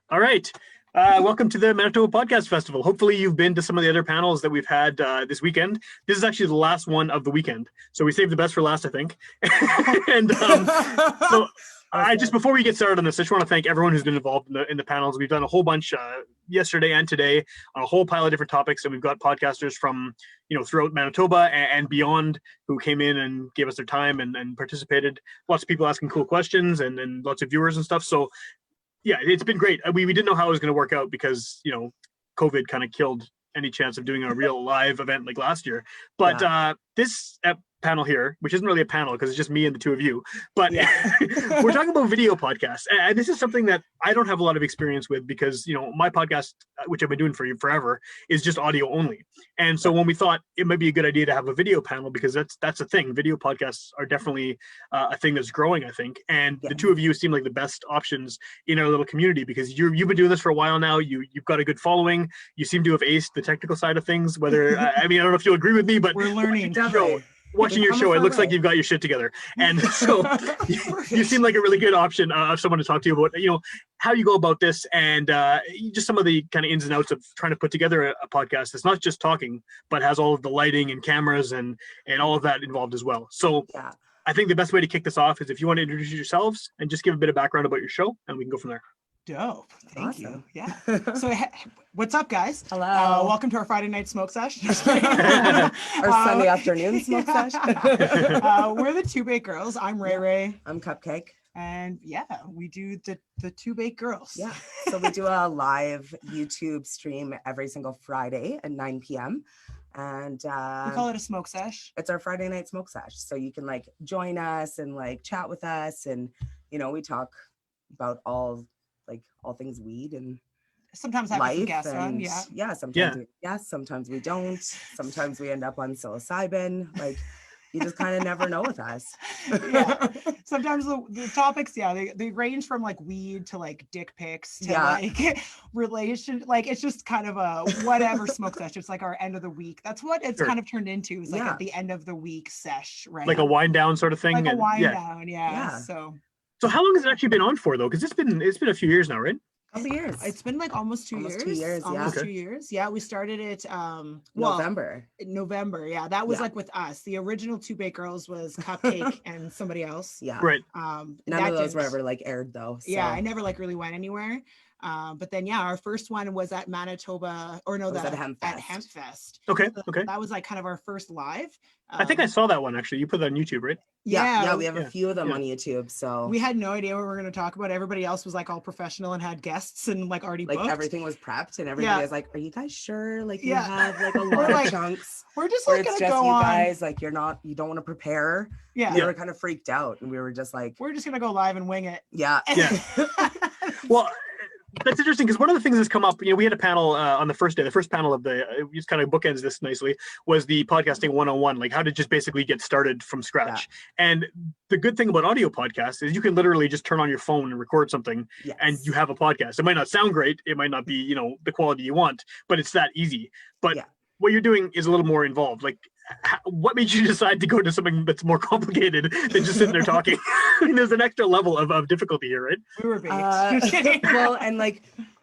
All right. Welcome to the Manitoba Podcast Festival. Hopefully you've been to some of the other panels that we've had this weekend. This is actually the last one of the weekend. So we saved the best for last, I think. and so before we get started on this, I just want to thank everyone who's been involved in the panels. We've done a whole bunch yesterday and today on a whole pile of different topics. And we've got podcasters from, throughout Manitoba and beyond who came in and gave us their time and participated. Lots of people asking cool questions and lots of viewers and stuff. So yeah, it's been great. We didn't know how it was going to work out because, COVID kind of killed any chance of doing a real live event like last year. But this panel here, which isn't really a panel because it's just me and the two of you, but we're talking about video podcasts. And this is something that I don't have a lot of experience with because, my podcast, which I've been doing for forever, is just audio only. And so when we thought it might be a good idea to have a video panel, because that's a thing. Video podcasts are definitely a thing that's growing, I think. And the two of you seem like the best options in our little community because you've been doing this for a while now. You've got a good following. You seem to have aced the technical side of things, whether, I don't know if you'll agree with me, but we're learning. Watching your show, it looks like you've got your shit together. And so you seem like a really good option of someone to talk to you about, how you go about this and just some of the kind of ins and outs of trying to put together a podcast that's not just talking, but has all of the lighting and cameras and all of that involved as well. So I think the best way to kick this off is if you want to introduce yourselves and just give a bit of background about your show, and we can go from there. Dope. Thank you. Yeah. So what's up, guys? Hello. Welcome to our Friday night smoke sesh. Our Sunday afternoon smoke sesh. We're the Two Baked Girls. I'm Ray Ray. I'm Cupcake. And we do the Two Baked Girls. Yeah. So we do a live YouTube stream every single Friday at 9 p.m. And we call it a smoke sesh. It's our Friday night smoke sesh. So you can join us and chat with us. And, we talk about all things weed and sometimes have life some guests on, sometimes we don't. Sometimes we end up on psilocybin. You just kind of never know with us. Sometimes the topics, they range from weed to dick pics to relation. It's just kind of a whatever smoke sesh. It's our end of the week. That's what it's kind of turned into. Is at the end of the week sesh, right? Like a wind down sort of thing. Like a wind down, yeah. So how long has it actually been on for though? Because it's been a few years now, right? Couple years. It's been almost 2 years. 2 years. Almost 2 years. Yeah, we started it November. Yeah, that was with us. The original Two Baked Girls was Cupcake and somebody else. Yeah. Right. None of those were ever aired though. So. Yeah, I never really went anywhere. But then our first one was at Manitoba, at Hempfest. Okay. So that was kind of our first live. I think I saw that one actually. You put that on YouTube, right? Yeah, we have a few of them on YouTube. So we had no idea what we were going to talk about. Everybody else was all professional and had guests and already booked. Everything was prepped and everybody was "Are you guys sure? You have a lot of chunks." We're just going to go you on. Guys, you don't want to prepare. Yeah, we were kind of freaked out and we were just we're just gonna go live and wing it. Yeah. Well, that's interesting because one of the things that's come up, we had a panel on the first day. The first panel of just kind of bookends this nicely, was the podcasting 101, how to just basically get started from scratch. Yeah. And the good thing about audio podcasts is you can literally just turn on your phone and record something and you have a podcast. It might not sound great. It might not be, the quality you want, but it's that easy. But what you're doing is a little more involved. What made you decide to go to something that's more complicated than just sitting there talking? There's an extra level of difficulty here, right? We were baked. Well, and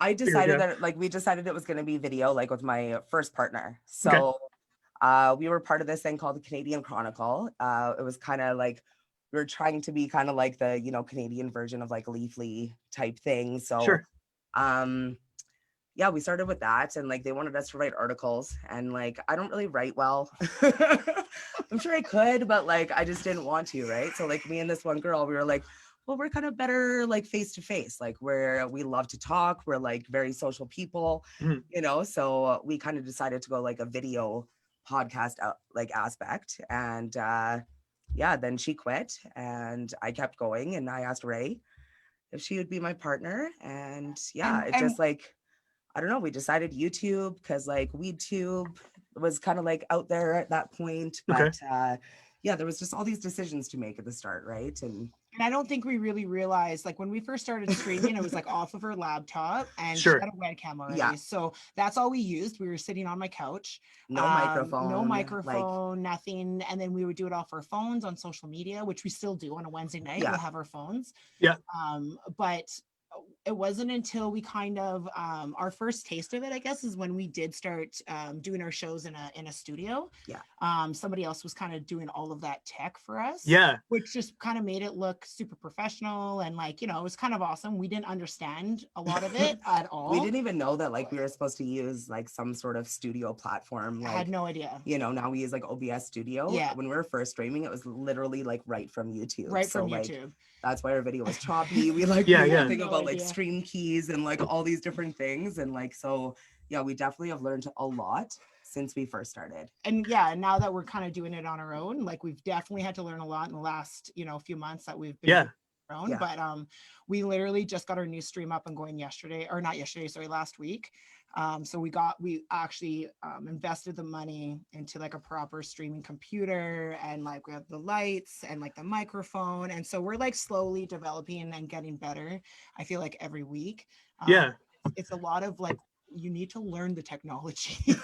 I decided that we decided it was going to be video, with my first partner. So we were part of this thing called the Canadian Chronicle. It was kind of we were trying to be kind of the Canadian version of Leafly type thing. So sure. We started with that and they wanted us to write articles and I don't really write well. I'm sure I could, but I just didn't want to, right? So me and this one girl, we were well, we're kind of better face to face, where we love to talk. We're very social people, so we kind of decided to go a video podcast aspect. And then she quit and I kept going and I asked Ray if she would be my partner. And it just I don't know, we decided YouTube because WeedTube was kind of out there at that point. But there was just all these decisions to make at the start, right? And I don't think we really realized, when we first started streaming, it was off of her laptop and sure. she had a webcam already. Yeah. So that's all we used. We were sitting on my couch. No microphone, nothing. And then we would do it off our phones on social media, which we still do on a Wednesday night. Yeah. We'll have our phones. Yeah. But it wasn't until we kind of our first taste of it, I guess, is when we did start doing our shows in a studio. Yeah. Somebody else was kind of doing all of that tech for us. Yeah. Which just kind of made it look super professional, and like, you know, it was kind of awesome. We didn't understand a lot of it at all. We didn't even know that like we were supposed to use like some sort of studio platform. Like, I had no idea. You know, now we use like OBS Studio. Yeah. When we were first streaming, it was literally like right from YouTube. Right so, from like, YouTube. That's why our video was choppy. We like Yeah, knew yeah. nothing No about like idea. stream keys and like all these different things. And like, so yeah, we definitely have learned a lot since we first started. And yeah, and now that we're kind of doing it on our own, like we've definitely had to learn a lot in the last, you know, few months that we've been Yeah. on our own. Yeah. But we literally just got our new stream up and going last week. So we actually invested the money into like a proper streaming computer, and like we have the lights and like the microphone, and so we're like slowly developing and getting better, I feel like, every week. Yeah. It's a lot of like, you need to learn the technology,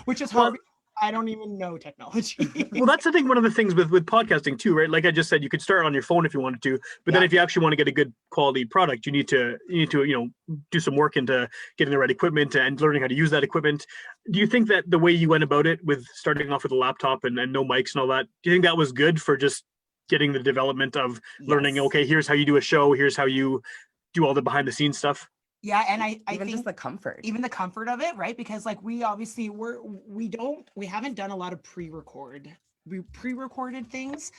which is hard. I don't even know technology. Well, that's the thing. One of the things with podcasting too, right? Like I just said, you could start on your phone if you wanted to, but then if you actually want to get a good quality product, you need to do some work into getting the right equipment and learning how to use that equipment. Do you think that the way you went about it, with starting off with a laptop and no mics and all that, do you think that was good for just getting the development of learning? Yes. Okay, here's how you do a show. Here's how you do all the behind the scenes stuff. Yeah, and I Even think just the comfort. even the comfort of it, right? Because like we obviously we haven't done a lot of pre-recorded things.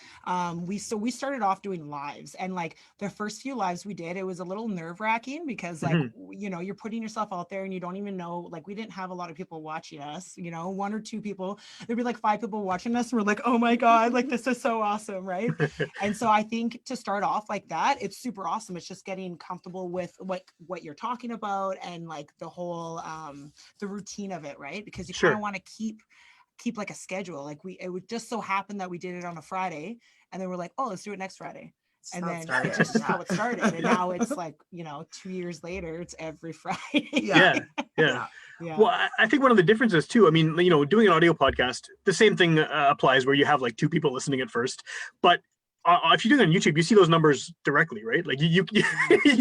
We started off doing lives, and like the first few lives we did, it was a little nerve-wracking because like you know, you're putting yourself out there and you don't even know, like we didn't have a lot of people watching us, you know, 1 or 2 people. There'd be like 5 people watching us, and we're like, oh my god, like this is so awesome, right? And so I think to start off like that, it's super awesome. It's just getting comfortable with what you're talking about, and like the whole the routine of it, right? Because you kind of want to keep like a schedule. Like it would just so happen that we did it on a Friday, and then we're like, oh, let's do it next Friday. And then it's just how it started. And now it's like, you know, 2 years later, it's every Friday. Yeah. Well, I think one of the differences too, I mean, you know, doing an audio podcast, the same thing applies where you have like 2 people listening at first, but if you do that on YouTube, you see those numbers directly, right? Like you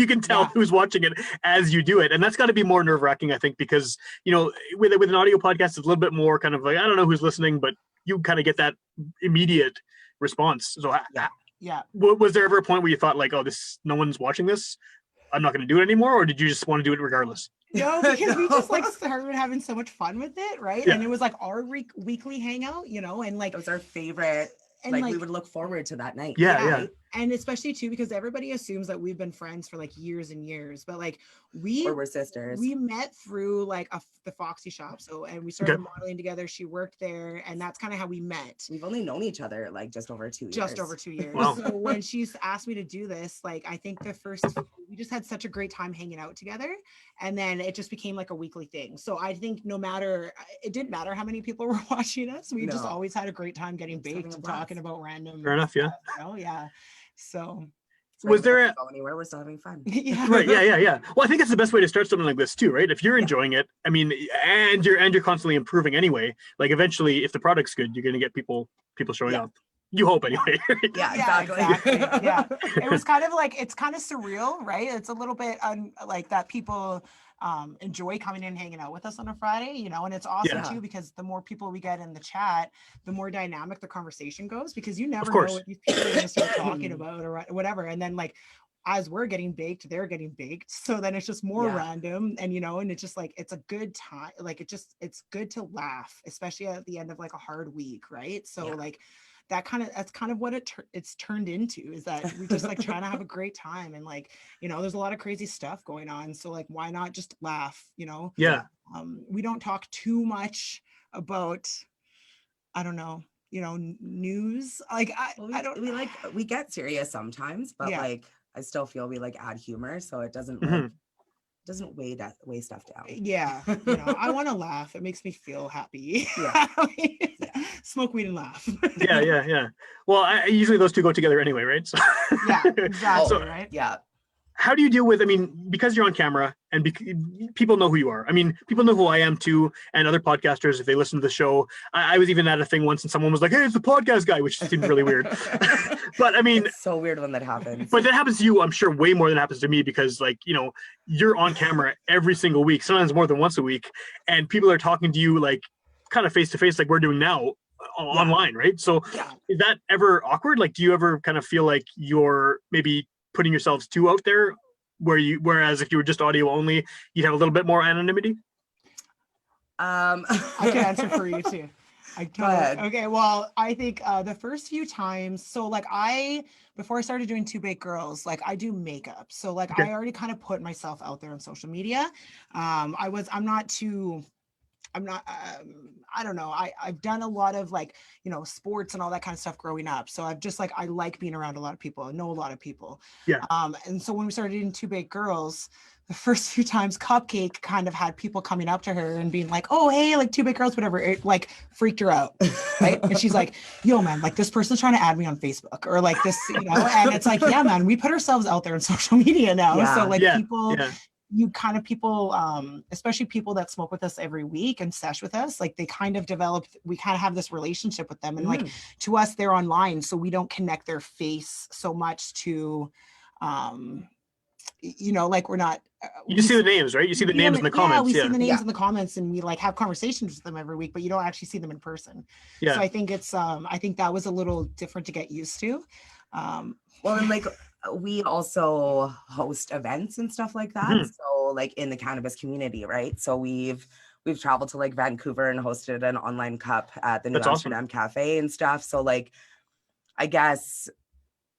can tell who's watching it as you do it. And that's got to be more nerve-wracking, I think, because, you know, with an audio podcast, it's a little bit more kind of like, I don't know who's listening, but you kind of get that immediate response. So was there ever a point where you thought like, oh, no one's watching this, I'm not going to do it anymore? Or did you just want to do it regardless? No, because we just like started having so much fun with it, right? And it was like our weekly hangout, you know, and like it was our favorite. And like we would look forward to that night. Yeah. And especially too, because everybody assumes that we've been friends for like years and years, but like we're sisters. We met through like the Foxy shop. So, and we started modeling together. She worked there, and that's kind of how we met. We've only known each other like just over 2 years. Just over 2 years. Wow. So when she's asked me to do this, like I think we just had such a great time hanging out together, and then it just became like a weekly thing. So I think it didn't matter how many people were watching us. We just always had a great time getting baked and talking about random. Fair enough. Yeah. Oh yeah. So was there anywhere, we're still having fun. Right. Yeah. Well, I think it's the best way to start something like this too, right? If you're enjoying it, I mean, and you're constantly improving anyway, like eventually if the product's good, you're going to get people showing up. You hope anyway. Yeah, exactly. Yeah. It was kind of like, it's kind of surreal, right? It's a little bit like that people enjoy coming in and hanging out with us on a Friday, you know, and it's awesome too, because the more people we get in the chat, the more dynamic the conversation goes, because you never know what these people are going to start talking about or whatever. And then like, as we're getting baked, they're getting baked. So then it's just more random, and, you know, and it's just like, it's a good time. Like it's good to laugh, especially at the end of like a hard week. Right. So like, that's kind of what it's turned into, is that we just like trying to have a great time, and like, you know, there's a lot of crazy stuff going on, so like why not just laugh, you know? We don't talk too much about, I don't know, you know, news, like we get serious sometimes, but like I still feel we like add humor, so it doesn't doesn't weigh stuff down. You know, I want to laugh. It makes me feel happy. Smoke weed and laugh. Yeah. Well, usually those two go together anyway, right? So exactly. Right. Yeah. how do you deal with, I mean, because you're on camera and people know who you are. I mean, people know who I am too, and other podcasters, if they listen to the show. I was even at a thing once and someone was like, hey, it's the podcast guy, which seemed really weird. But I mean, it's so weird when that happens. But that happens to you, I'm sure, way more than happens to me, because like, you know, you're on camera every single week, sometimes more than once a week, and people are talking to you like kind of face to face, like we're doing now online, right? So is that ever awkward? Like, do you ever kind of feel like you're maybe putting yourselves too out there, whereas if you were just audio only, you'd have a little bit more anonymity? I can answer for you too. Go ahead. Okay, well, I think the first few times, so like before I started doing Two Baked Girls, like I do makeup. So like I already kind of put myself out there on social media. I don't know. I've done a lot of like, you know, sports and all that kind of stuff growing up. So I've just like, I like being around a lot of people. I know a lot of people. Yeah. And so when we started doing Two Baked Girls, the first few times Cupcake kind of had people coming up to her and being like, oh, hey, like Two Baked Girls, whatever. It like freaked her out. Right. And she's like, yo, man, like this person's trying to add me on Facebook or like this, you know, and it's like, yeah, man, we put ourselves out there on social media now. Yeah. So like people, especially people that smoke with us every week and sesh with us, like they kind of we kind of have this relationship with them. And like to us, they're online. So we don't connect their face so much to, you know, like we're not. You just see the names, right? You see the names in the comments. Yeah, we see the names in the comments and we like have conversations with them every week, but you don't actually see them in person. Yeah. So I think I think that was a little different to get used to. Well, and like, we also host events and stuff like that. So like in the cannabis community, right? So we've traveled to like Vancouver and hosted an online cup at the New Amsterdam Cafe and stuff. So like, I guess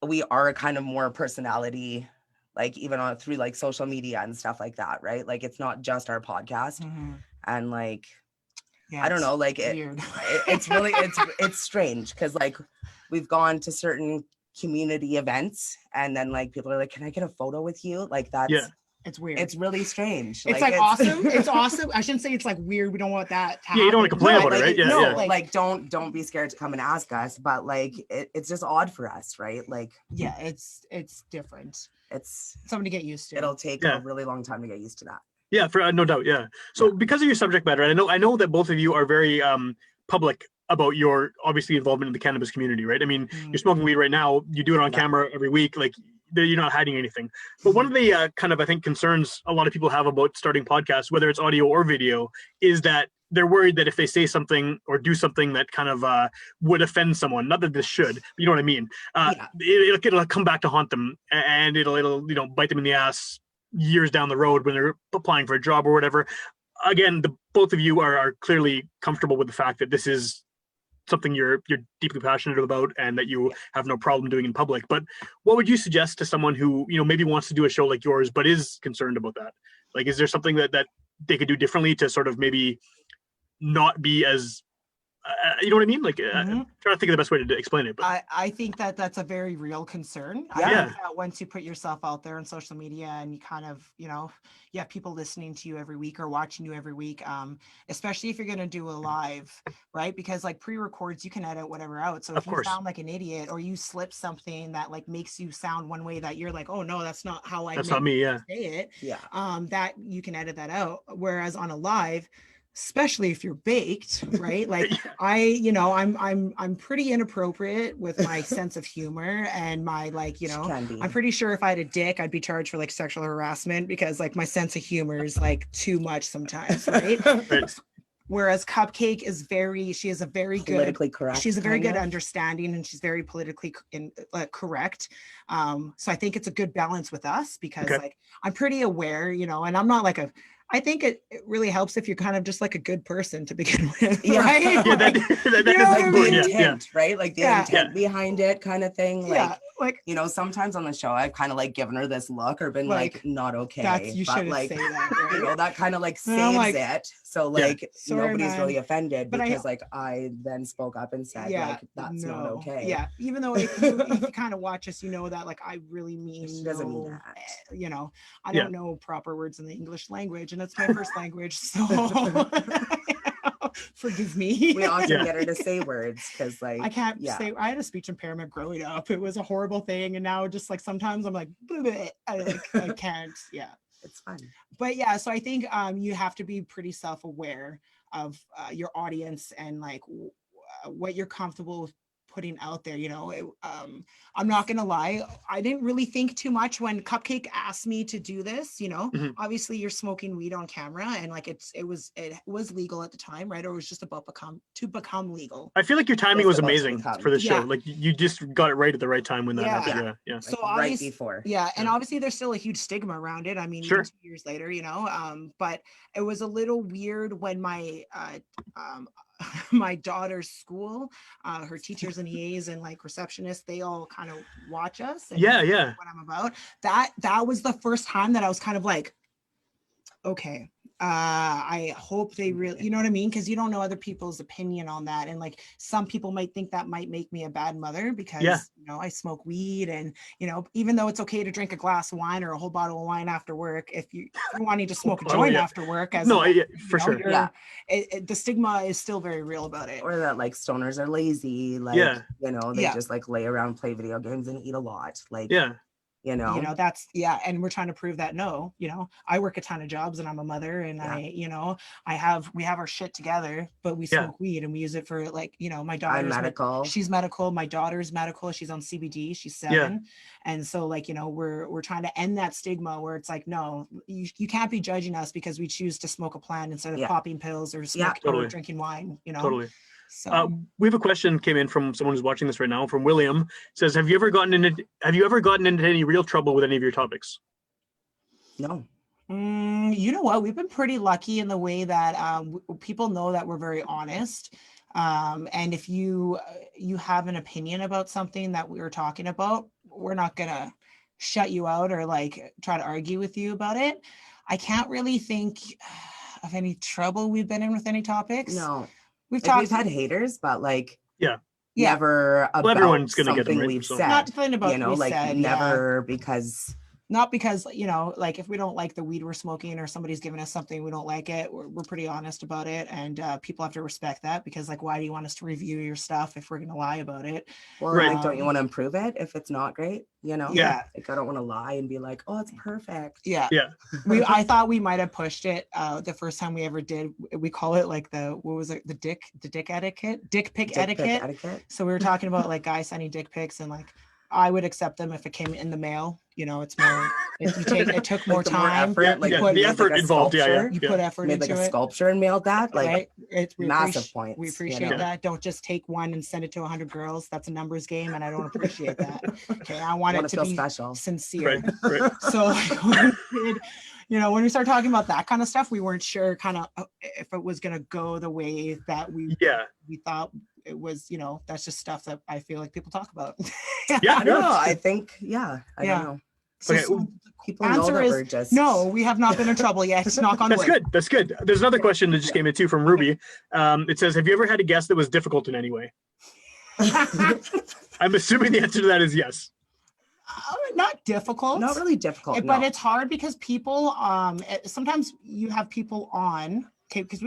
we are kind of more personality, like even through like social media and stuff like that, right? Like it's not just our podcast. And like, I don't know, like it's really, it's strange because like we've gone to certain community events and then like people are like, can I get a photo with you? Like that's it's weird. It's really strange. It's like awesome. It's awesome. I shouldn't say it's like weird. We don't want that to happen. You don't want to complain about it, right? Like don't be scared to come and ask us, but like it's just odd for us, right? Like it's different. It's something to get used to. It'll take a really long time to get used to that. Yeah, for no doubt. Yeah. So because of your subject matter, and I know that both of you are very public about your obviously involvement in the cannabis community, right? I mean, you're smoking weed right now. You do it on camera every week. Like you're not hiding anything. But one of the kind of, I think, concerns a lot of people have about starting podcasts, whether it's audio or video, is that they're worried that if they say something or do something that kind of would offend someone, not that this should, but you know what I mean? It'll come back to haunt them, and it'll you know, bite them in the ass years down the road when they're applying for a job or whatever. Again, both of you are clearly comfortable with the fact that this is something you're deeply passionate about and that you have no problem doing in public. But what would you suggest to someone who, you know, maybe wants to do a show like yours but is concerned about that? Like, is there something that they could do differently to sort of maybe not be as you know what I mean? Like, trying to think of the best way to explain it. But I think that's a very real concern. Yeah. I think that once you put yourself out there on social media and you kind of, you know, you have people listening to you every week or watching you every week, especially if you're going to do a live, right? Because like pre-records, you can edit whatever out. So if you sound like an idiot or you slip something that like makes you sound one way that you're like, oh no, that's not how I say it. Yeah. That you can edit that out. Whereas on a live, especially if you're baked, right? Like I'm pretty inappropriate with my sense of humor and my like, you know, I'm pretty sure if I had a dick, I'd be charged for like sexual harassment because like my sense of humor is like too much sometimes, right? Whereas Cupcake is she has a very politically correct. She's a very good understanding and she's very politically correct. So I think it's a good balance with us because like I'm pretty aware, you know, and I'm not like I think it really helps if you're kind of just like a good person to begin with. Right? Yeah, that is like the intent, right? Like the intent behind it kind of thing. Like, you know, sometimes on the show, I've kind of like given her this look or been like not okay. You shouldn't like, say that. Right? You know, that kind of like saves it. So like nobody's really offended because like I then spoke up and said like that's not okay. Yeah, even though if you kind of watch us, you know that like I really mean she doesn't mean that. You know, I don't know proper words in the English language and it's my first language. So Forgive me. We often Yeah. get her to say words because like I can't yeah. say I had a speech impairment growing up. It was a horrible thing. And now just like sometimes I'm like, bleh, I can't. Yeah. It's fun. But yeah, so I think you have to be pretty self-aware of your audience and like what you're comfortable with putting out there. I'm not gonna lie, I didn't really think too much when Cupcake asked me to do this. Mhm. Obviously you're smoking weed on camera, and like it was legal at the time, right? Or it was just about to become legal. I feel like your timing Just was about to amazing become. for the show. Yeah. Like you just got it right at the right time when that Yeah. happened. Yeah. So Like, right obviously, before. yeah, and Yeah. obviously there's still a huge stigma around it. I mean, Sure. even 2 years later, but it was a little weird when my my daughter's school, her teachers and EAs and like receptionists, they all kind of watch us and Yeah. what I'm about. That was the first time that I was kind of like, okay, I hope they really, you know what I mean? Because you don't know other people's opinion on that. And like some people might think that might make me a bad mother because, Yeah. I smoke weed and, even though it's okay to drink a glass of wine or a whole bottle of wine after work, if you're wanting to smoke a Oh, joint yeah. after work, as No, a, yeah, for sure. you're- Yeah. the stigma is still very real about it. Or that like stoners are lazy, like Yeah. they Yeah. just like lay around, play video games, and eat a lot. Like Yeah. That's and we're trying to prove that no, I work a ton of jobs and I'm a mother and Yeah. we have our shit together, but we Yeah. smoke weed and we use it for like, my I'm daughter's medical. she's medical, my daughter's medical, she's on CBD, she's 7. And so like, we're trying to end that stigma where it's like, no, you can't be judging us because we choose to smoke a plant instead of Yeah. popping pills or Totally. or drinking wine, Totally. So We have a question came in from someone who's watching this right now, from William. It says, have you ever gotten into any real trouble with any of your topics? No. You know what? We've been pretty lucky in the way that people know that we're very honest. And if you have an opinion about something that we were talking about, we're not gonna shut you out or like try to argue with you about it. I can't really think of any trouble we've been in with any topics. No. We've Like, we've talked. had haters, but like Yeah. never about everyone's gonna get them, something right? we've So- said. Nothing about what we like said, never because not because like if we don't like the weed we're smoking or somebody's giving us something we don't like it, we're pretty honest about it, and people have to respect that, because like why do you want us to review your stuff if we're gonna lie about it? well Right. like don't you want to improve it if it's not great? Yeah. Like I don't want to lie and be like, oh, it's perfect. Yeah. I thought we might have pushed it the first time we ever did. We call it like the dick etiquette, dick pic etiquette. So we were talking about like guys sending dick pics, and like I would accept them if it came in the mail. It's more it took more Like, the more time. effort, Yeah, like yeah, you the made, effort like, a involved. Yeah, sculpture, You yeah. put effort made like into a it. sculpture and mailed that, like right? We massive points. We appreciate you know? that. Don't just take one and send it to 100 girls. That's a numbers game, and I don't appreciate that. Okay, I want it to feel be special. sincere. Right. So like, when we did, when we started talking about that kind of stuff, we weren't sure kind of if it was going to go the way that we thought it was. That's just stuff that I feel like people talk about. Yeah. I don't know. I think I don't know. So, Okay. so People know answer that is we're just no, we have not been in trouble yet. Knock on wood. That's good. There's another question that just came in too from Ruby. It says, have you ever had a guest that was difficult in any way? I'm assuming the answer to that is yes. Not difficult. not really difficult. But no. it's hard because people sometimes you have people on, okay, because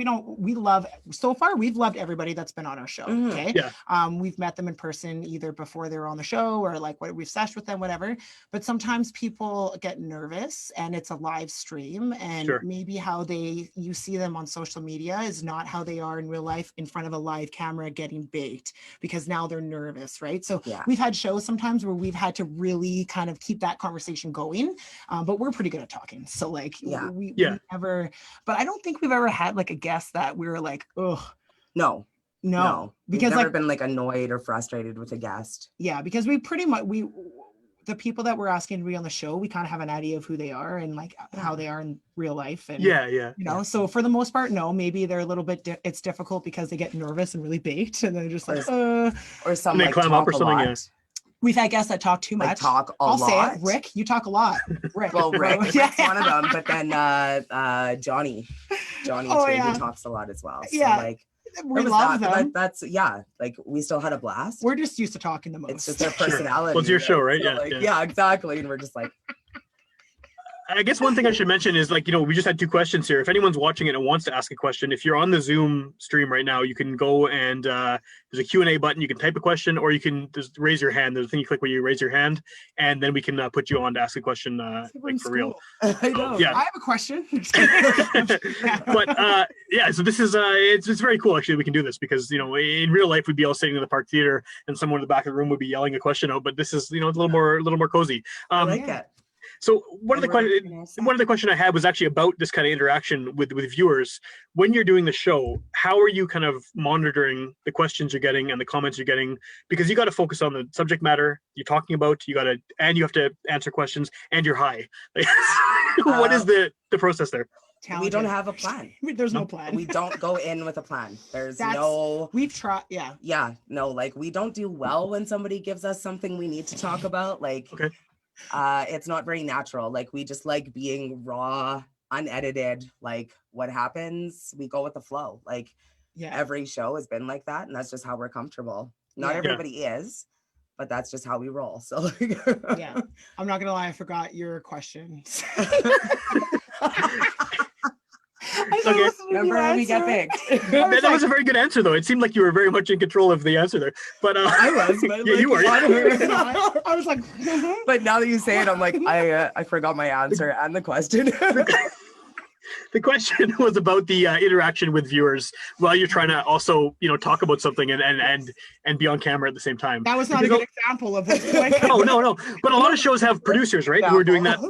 so far we've loved everybody that's been on our show. Mhm. Okay. Yeah. We've met them in person either before they were on the show or like we've seshed with them, whatever. But sometimes people get nervous and it's a live stream, and Sure. maybe how you see them on social media is not how they are in real life in front of a live camera getting baked, because now they're nervous, right? So Yeah. we've had shows sometimes where we've had to really kind of keep that conversation going, but we're pretty good at talking. So like we never, but I don't think we've ever had like a guest that we were like, oh No. because we've never like been like annoyed or frustrated with a guest. yeah, because we pretty much the people that we're asking to be on the show, we kind of have an idea of who they are and like how they are in real life. And so for the most part, no, maybe they're a little bit it's difficult because they get nervous and really baked, and they're just like or some they like clam up talk or a something. lot. Yeah. We've had guests that talk too much. Like talk a I'll lot. say it, Rick, you talk a lot. Rick. Well, Rick's one of them, but then Johnny too, he talks a lot as well. So like we love them. That's like we still had a blast. We're just used to talking the most. It's just their personality. Well, it's your show, right? So, Yeah, yeah, exactly. And we're just like I guess one thing I should mention is, like, we just had 2 questions here. If anyone's watching it and wants to ask a question, if you're on the Zoom stream right now, you can go and there's a Q&A button. You can type a question, or you can just raise your hand. There's a thing you click where you raise your hand, and then we can put you on to ask a question, like for real. I know. Yeah. I have a question. But yeah, so this is it's very cool actually. We can do this because in real life we'd be all sitting in the Park Theater and someone in the back of the room would be yelling a question out. But this is a little more cozy. I like it. So one of the question I had was actually about this kind of interaction with viewers. When you're doing the show, how are you kind of monitoring the questions you're getting and the comments you're getting? Because you got to focus on the subject matter you're talking about. You have to answer questions, and you're high. What is the process there? We don't have a plan. There's no plan. We don't go in with a plan. We've tried. Yeah. No, like, we don't do well when somebody gives us something we need to talk about. Like, okay. It's not very natural. Like, we just like being raw, unedited. Like, what happens, we go with the flow. Like, every show has been like that, and that's just how we're comfortable. Not everybody is, but that's just how we roll. So like, yeah, I'm not gonna lie, I forgot your questions. Okay. Remember when we get picked? That was a very good answer, though. It seemed like you were very much in control of the answer there. But I was. But yeah, you were. I was like, but now that you say it, I'm like, I forgot my answer and the question. The question was about the interaction with viewers while you're trying to also, talk about something and be on camera at the same time. That was not a good example of what's going on. No. But a lot of shows have producers, right, who are doing that.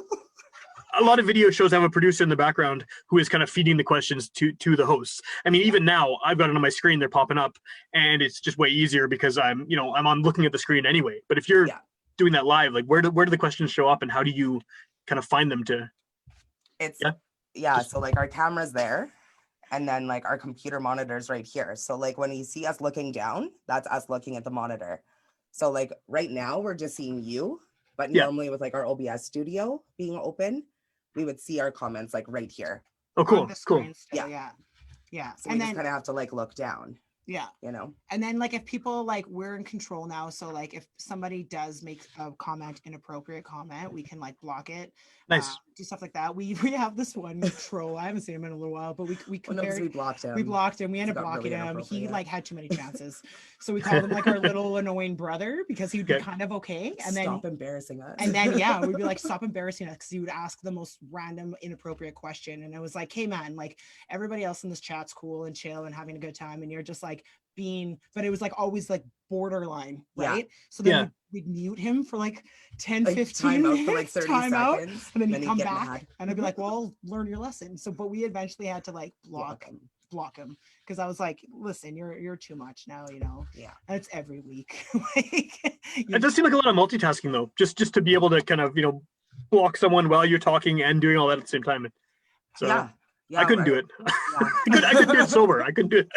A lot of video shows have a producer in the background who is kind of feeding the questions to the hosts. I mean, even now I've got it on my screen, they're popping up, and it's just way easier because I'm on looking at the screen anyway. But if you're doing that live, like where do the questions show up, and how do you kind of find them to? So like our camera's there, and then like our computer monitor's right here. So like when you see us looking down, that's us looking at the monitor. So like right now we're just seeing you, but normally with like our OBS studio being open, we would see our comments like right here. Oh, cool. Cool. Yeah. So and we just kind of have to like look down. Yeah. And then like if people we're in control now. So like if somebody does make a inappropriate comment, we can like block it. Nice. Do stuff like that. We have this one troll. I haven't seen him in a little while, but we compared. We blocked him. We blocked him. We ended up blocking him. He had too many chances. So we called him like our little annoying brother because he would be kind of okay. And then stop embarrassing us. And then we'd be like, stop embarrassing us, because he would ask the most random, inappropriate question. And it was like, hey man, like everybody else in this chat's cool and chill and having a good time, and you're just like but it was like always like borderline, right? So then we'd mute him for like 10, 15 minutes, for like 30 seconds, and then he'd come back and I'd be like, well, learn your lesson. So, but we eventually had to like block him because I was like, listen, you're too much now, and it's every week. It does seem like a lot of multitasking though, just to be able to kind of block someone while you're talking and doing all that at the same time. So I couldn't do it. I couldn't do it sober. I couldn't do it.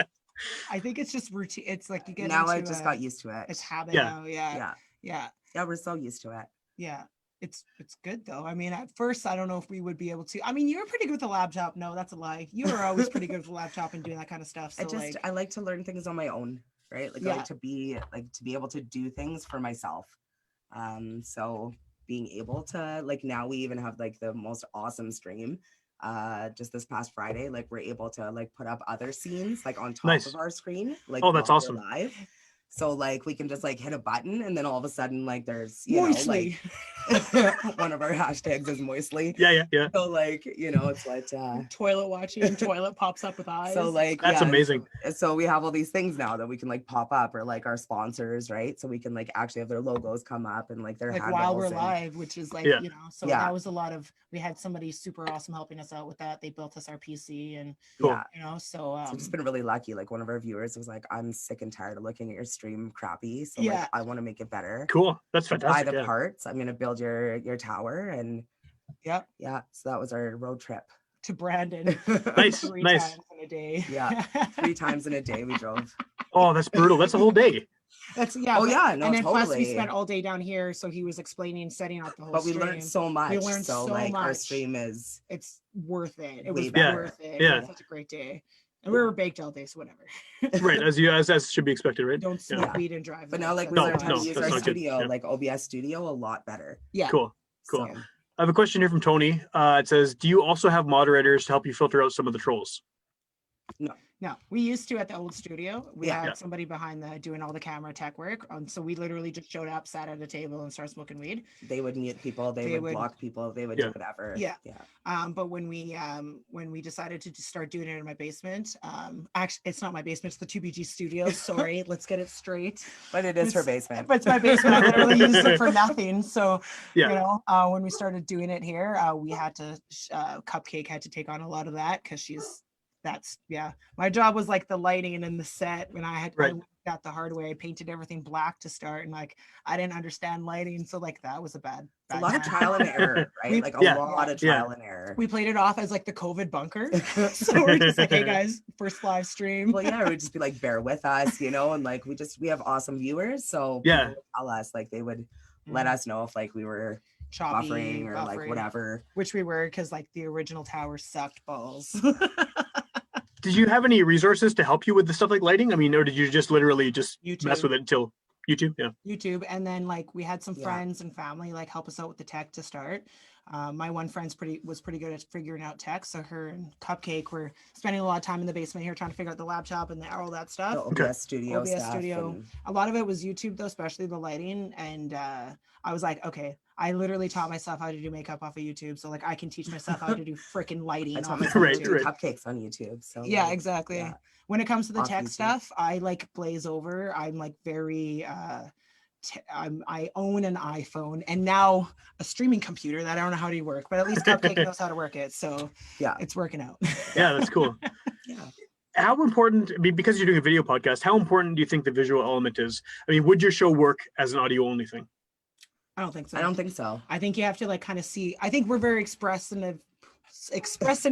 I think it's just routine. It's like you get now. I just got used to it. It's habit now. Yeah. We're so used to it. Yeah. It's good though. I mean, at first, I don't know if we would be able to. I mean, you were pretty good with the laptop. No, that's a lie. You were always pretty good with the laptop and doing that kind of stuff. So I like to learn things on my own, right? Like I like to be able to do things for myself. So being able to now we even have like the most awesome stream. Just this past Friday, like we're able to like put up other scenes like on top of our screen. Like, oh, that's awesome. Live. So like we can just like hit a button and then all of a sudden like there's moistly. One of our hashtags is moistly. Yeah. So like it's like toilet watching, toilet pops up with eyes. So like that's amazing. So we have all these things now that we can like pop up, or like our sponsors, right? So we can like actually have their logos come up and like their like while we're live, which is like so that was a lot of. We had somebody super awesome helping us out with that. They built us our PC and so I've just been really lucky. Like one of our viewers was like, I'm sick and tired of looking at your stream crappy, so like I want to make it better. Cool. That's fantastic. Buy the parts. I'm gonna build your tower. And so that was our road trip to Brandon. Nice. Three times in a day. 3 times in a day we drove. Oh, that's brutal. That's a whole day. That's no, and then plus we spent all day down here, so he was explaining, setting up the whole stream. Learned so much. We learned so like much. Our stream it's worth it. It was better. worth it. Yeah. It was such a great day. And we were baked all day, so whatever. Right, as should be expected, right? Don't smoke weed and drive. But now like we learned how to use our studio, like OBS studio, a lot better. Yeah. Cool. So, I have a question here from Tony. It says, do you also have moderators to help you filter out some of the trolls? No, we used to at the old studio. We Yeah. had somebody behind doing all the camera tech work. So we literally just showed up, sat at a table, and started smoking weed. They would mute people. They would block people. They would do whatever. Yeah. Yeah. But when we decided to just start doing it in my basement, actually, it's not my basement. It's the 2BG studio. Sorry, let's get it straight. But it is her basement. But it's my basement. I literally used it for nothing. So Yeah. when we started doing it here, we had to Cupcake had to take on a lot of that because my job was like the lighting and then the set. When I got the hard way, I painted everything black to start, and like I didn't understand lighting, so like that was a bad a lot of trial and error, right? Like a lot of trial and error. We played it off as like the COVID bunker. So we're just like, hey guys, first live stream. Well, yeah, we'd just be like, bear with us, you know, and like we have awesome viewers, so Yeah. people would tell us, like they would let us know if like we were Choppy, buffering or like whatever. Which we were, because like the original tower sucked balls. Did you have any resources to help you with the stuff like lighting? I mean, or did you just literally just YouTube. mess with it until YouTube? Yeah. YouTube, and then like we had some friends and family like help us out with the tech to start. My one friend's was pretty good at figuring out tech, so her and Cupcake were spending a lot of time in the basement here trying to figure out the laptop and all that stuff. The OBS studio stuff. And a lot of it was YouTube though, especially the lighting. And I was like, okay, I literally taught myself how to do makeup off of YouTube, so like I can teach myself how to do freaking lighting. I taught off myself of Right, to do right. cupcakes on YouTube. So yeah, exactly. Yeah. When it comes to the Off tech YouTube. stuff, I like blaze over. I'm like very I own an iPhone and now a streaming computer that I don't know how to work, but at least Cupcake knows how to work it, so yeah, it's working out. Yeah, that's cool. yeah. How important, I mean, because you're doing a video podcast, how important do you think the visual element is? I mean, would your show work as an audio only thing? I don't think so. I don't think so. I think you have to like kind of see. I think we're very expressive. Expressive.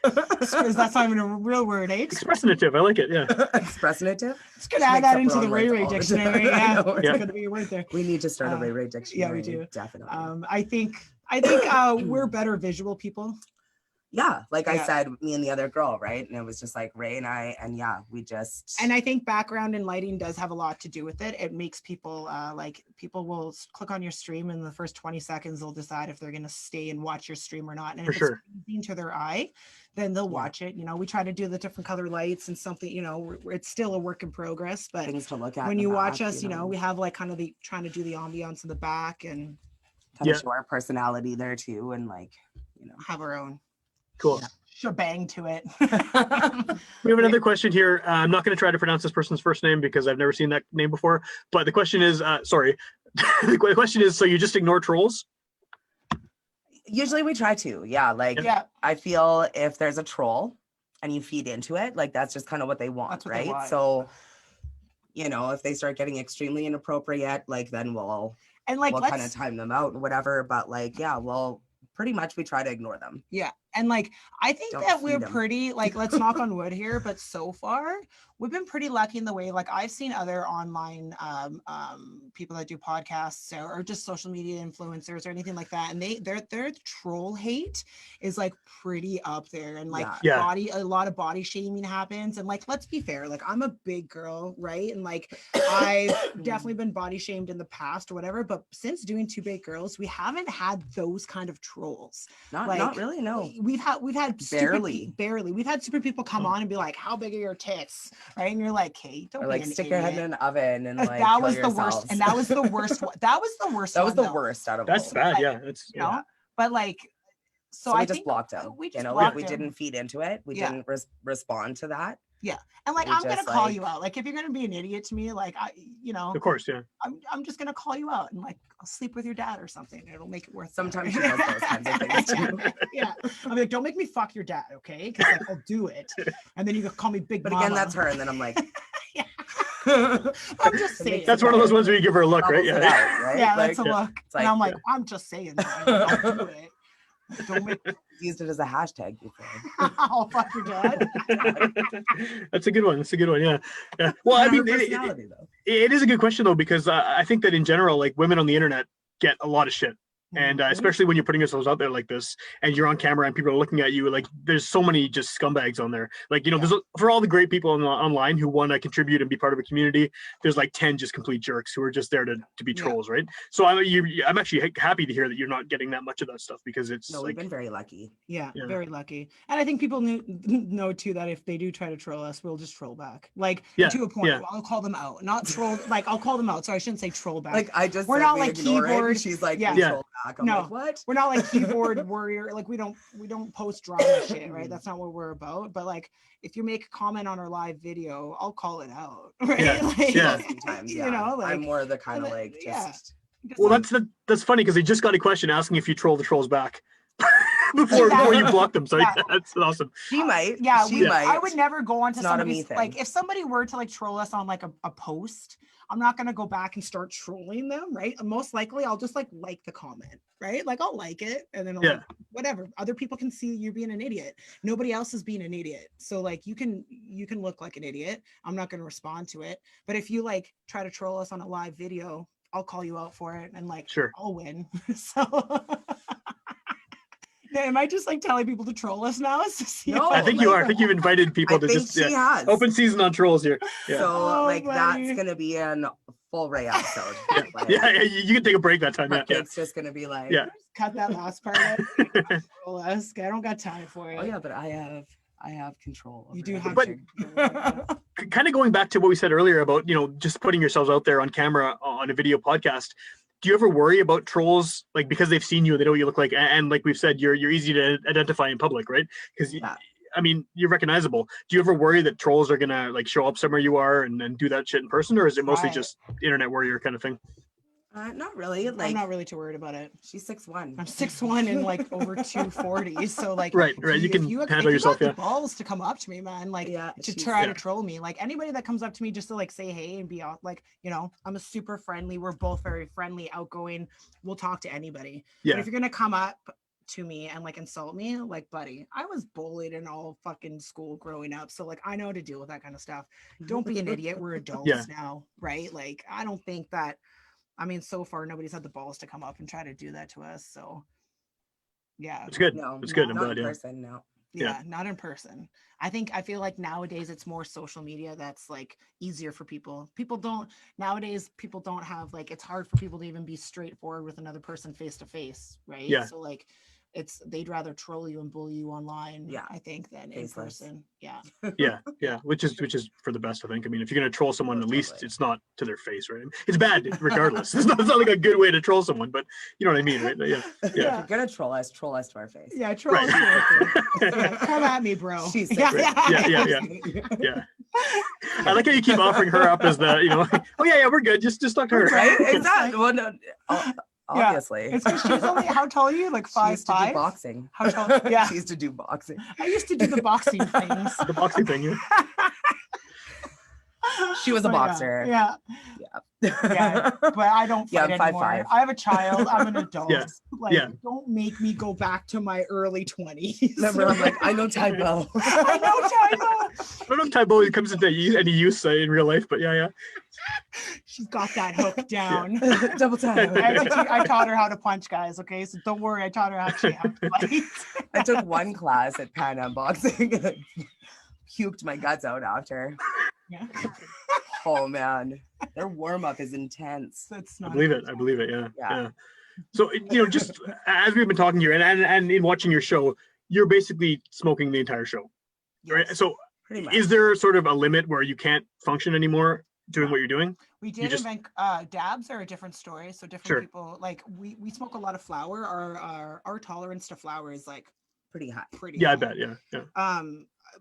That's not even a real word, eh? Expressive, I like it. Yeah. Expressive. It's gonna add that into the Ray Ray all the dictionary. time. Yeah, I know. it's gonna be a word there. We need to start a Ray Ray dictionary. Yeah, we do. Definitely. I think we're better visual people. Yeah, like I Yeah. said, me and the other girl, right? And it was just like Ray and I, and yeah, we just. And I think background and lighting does have a lot to do with it. It makes people people will click on your stream and the first 20 seconds they'll decide if they're going to stay and watch your stream or not. And For if sure. it's pleasing to their eye, then they'll watch it. You know, we try to do the different color lights and something, you know, it's still a work in progress, but things to look at when in you the watch back, us, you know, we have like kind of trying to do the ambiance in the back and kind of show our personality there too, and like, you know, have our own Cool. shebang to it. We have another question here. I'm not going to try to pronounce this person's first name because I've never seen that name before. But the question is, sorry, the question is, so you just ignore trolls? usually we try to, yeah. Like, Yeah. I feel if there's a troll and you feed into it, like that's just kind of what they want, That's what they right? want. So, you know, if they start getting extremely inappropriate, like then we'll And like, kind of time them out and whatever. But like, yeah, well, pretty much we try to ignore them. yeah. And like, I think Don't that we're feed 'em. pretty, like, let's knock on wood here, but so far we've been pretty lucky in the way, like I've seen other online people that do podcasts or just social media influencers or anything like that. And their troll hate is like pretty up there, and like Yeah. a lot of body shaming happens. And like, let's be fair, like I'm a big girl, right? And like, I've definitely been body shamed in the past or whatever, but since doing Two Big Girls, we haven't had those kind of trolls. Not really, no. We've had Barely. barely. We've had stupid people come on and be like, "How big are your tits?" Right? And you're like, "Hey, don't Or be like an stick your head in idiot." an oven and like That kill was the worst, yourselves. and that was the worst. That was the worst. That was one, the though, worst out of That's all. bad. Like, Yeah. It's You know, but like, so So we I just think blocked them. we You just know, blocked we them. didn't feed into it. We Yeah. didn't respond to that. And like, we I'm gonna just, call like- you out. Like, if you're gonna be an idiot to me, like of course. Yeah. I'm just gonna call you out and like I'll sleep with your dad or something. It'll make it worth it. Sometimes she does those kinds of things too. Yeah, I'm like, don't make me fuck your dad, okay? Because like I'll do it, and then you can call me Big But Mama. again, that's her, and then I'm like, I'm just saying. That's one of those ones where you give her a look, right? bubbles it Yeah. out, right? Yeah, Like, that's a look. it's And like- I'm like, I'm just saying. I'll do it. Don't make used it as a hashtag before. I'll fuck your dad. That's a good one. That's a good one. Yeah. Yeah. Well, I Her mean, personality though. it is a good question though, because I think that in general, like women on the internet get a lot of shit. And especially when you're putting yourselves out there like this and you're on camera and people are looking at you, like there's so many just scumbags on there. Like, there's for all the great people online who want to contribute and be part of a community, there's like 10 just complete jerks who are just there to be trolls, right? So I'm actually happy to hear that you're not getting that much of that stuff, because it's we've been very lucky. Yeah, very lucky. And I think people know too that if they do try to troll us, we'll just troll back. Like to a point. I'll call them out, not troll. Like I'll call them out. So I shouldn't say troll back. Like we're not like keyboard. She's like troll back. I'm like, what? We're not like keyboard warrior. Like we don't post drama shit, right? That's not what we're about. But like if you make a comment on our live video, I'll call it out, right? Sometimes, you know, like I'm more the kind of like just. Well, that's funny, because they just got a question asking if you troll the trolls back. before you block them. So that's awesome. She might. Yeah, she might. I would never go onto somebody's, like if somebody were to like troll us on like a post, I'm not gonna go back and start trolling them, right? Most likely I'll just like the comment, right? Like I'll like it and then I'll like, whatever. Other people can see you being an idiot. Nobody else is being an idiot. So like you can look like an idiot. I'm not gonna respond to it. But if you like try to troll us on a live video, I'll call you out for it and like I'll win. So am I just like telling people to troll us now? No, I think you are. I think you've invited people to just open season on trolls here. Yeah. So that's gonna be an full Ray episode. You can take a break that time. It's just gonna be like cut that last part out. Troll us. I don't got time for it. Oh yeah, but I have control. You do have kind of going back to what we said earlier about just putting yourselves out there on camera on a video podcast. Do you ever worry about trolls, like because they've seen you, they know what you look like, and like we've said, you're easy to identify in public, right? Because I mean, you're recognizable. Do you ever worry that trolls are gonna like show up somewhere you are and do that shit in person, or is it mostly just internet warrior kind of thing? Not really. Like I'm not really too worried about it. She's 6'1". I'm 6'1" and like over 240. So like right. You can handle yourself. The balls to come up to me, man. Like to try to troll me. Like anybody that comes up to me just to like say hey and be like, I'm a super friendly. We're both very friendly, outgoing. We'll talk to anybody. Yeah. But if you're gonna come up to me and like insult me, like buddy, I was bullied in all fucking school growing up. So like I know how to deal with that kind of stuff. Don't be an idiot. We're adults now, right? Like I don't think that. I mean, so far nobody's had the balls to come up and try to do that to us. So, yeah, it's good. No, it's good. I'm not glad. In person, no. Yeah, not in person. I feel like nowadays it's more social media that's like easier for people. Nowadays people don't have like, it's hard for people to even be straightforward with another person face to face, right? Yeah. So like they'd rather troll you and bully you online, I think, than in person. Yeah. Which is for the best, I think. I mean, if you're gonna troll someone, at least it's not to their face, right? It's bad regardless. It's not like a good way to troll someone, but you know what I mean, right? Yeah. If you're gonna troll us to our face. Yeah, troll us to our face. Come at me, bro. She's yeah. I like how you keep offering her up as the, oh yeah, we're good. Just talk to her. Right? Exactly. Well, no, obviously. It's because she's only, how tall are you? Like 5'5"? She used to do boxing. How tall? Yeah. She used to do boxing. I used to do the boxing things. The boxing thing, yeah. She was a boxer. Yeah. But I don't fight I'm anymore. 5'5". I have a child. I'm an adult. Yeah. Don't make me go back to my early 20s. Remember, I'm like, I know Tybo. I know Tybo. I don't know if Tybo comes into any use in real life, but yeah. She's got that hook down. Double time. I taught her how to punch, guys. Okay, so don't worry. I taught her how to fight. I took one class at Pan Am Boxing and puked my guts out after. Yeah. Oh man, their warm up is intense. That's not. I believe it. Yeah. So just as we've been talking here, and in watching your show, you're basically smoking the entire show, right? So is there sort of a limit where you can't function anymore doing what you're doing? We did invent dabs are a different story. So different people, like we smoke a lot of flower. Our tolerance to flower is like pretty high. I bet. Yeah.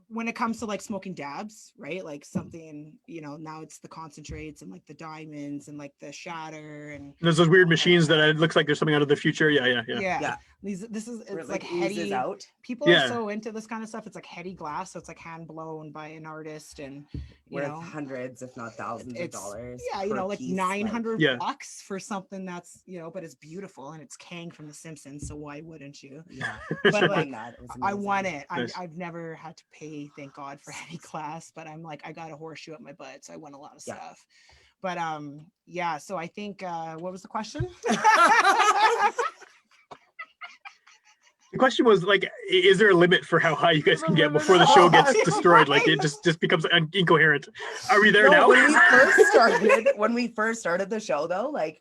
When it comes to like smoking dabs, right? Like something, now it's the concentrates and like the diamonds and like the shatter and there's those weird machines that it looks like there's something out of the future. Yeah. It's like heady. Out. People are so into this kind of stuff. It's like heady glass, so it's like hand blown by an artist and worth hundreds, if not thousands of dollars. Yeah, like piece, $900 for something that's but it's beautiful and it's Kang from The Simpsons, so why wouldn't you? Yeah, but like I want want it. Nice. I've never had to pay, thank God, for any class, but I'm like I got a horseshoe up my butt, so I want a lot of stuff. But so I think what was the question? The question was like, is there a limit for how high you guys can get before the show gets destroyed? Like it just becomes incoherent. Are we there now? When we first started the show though, like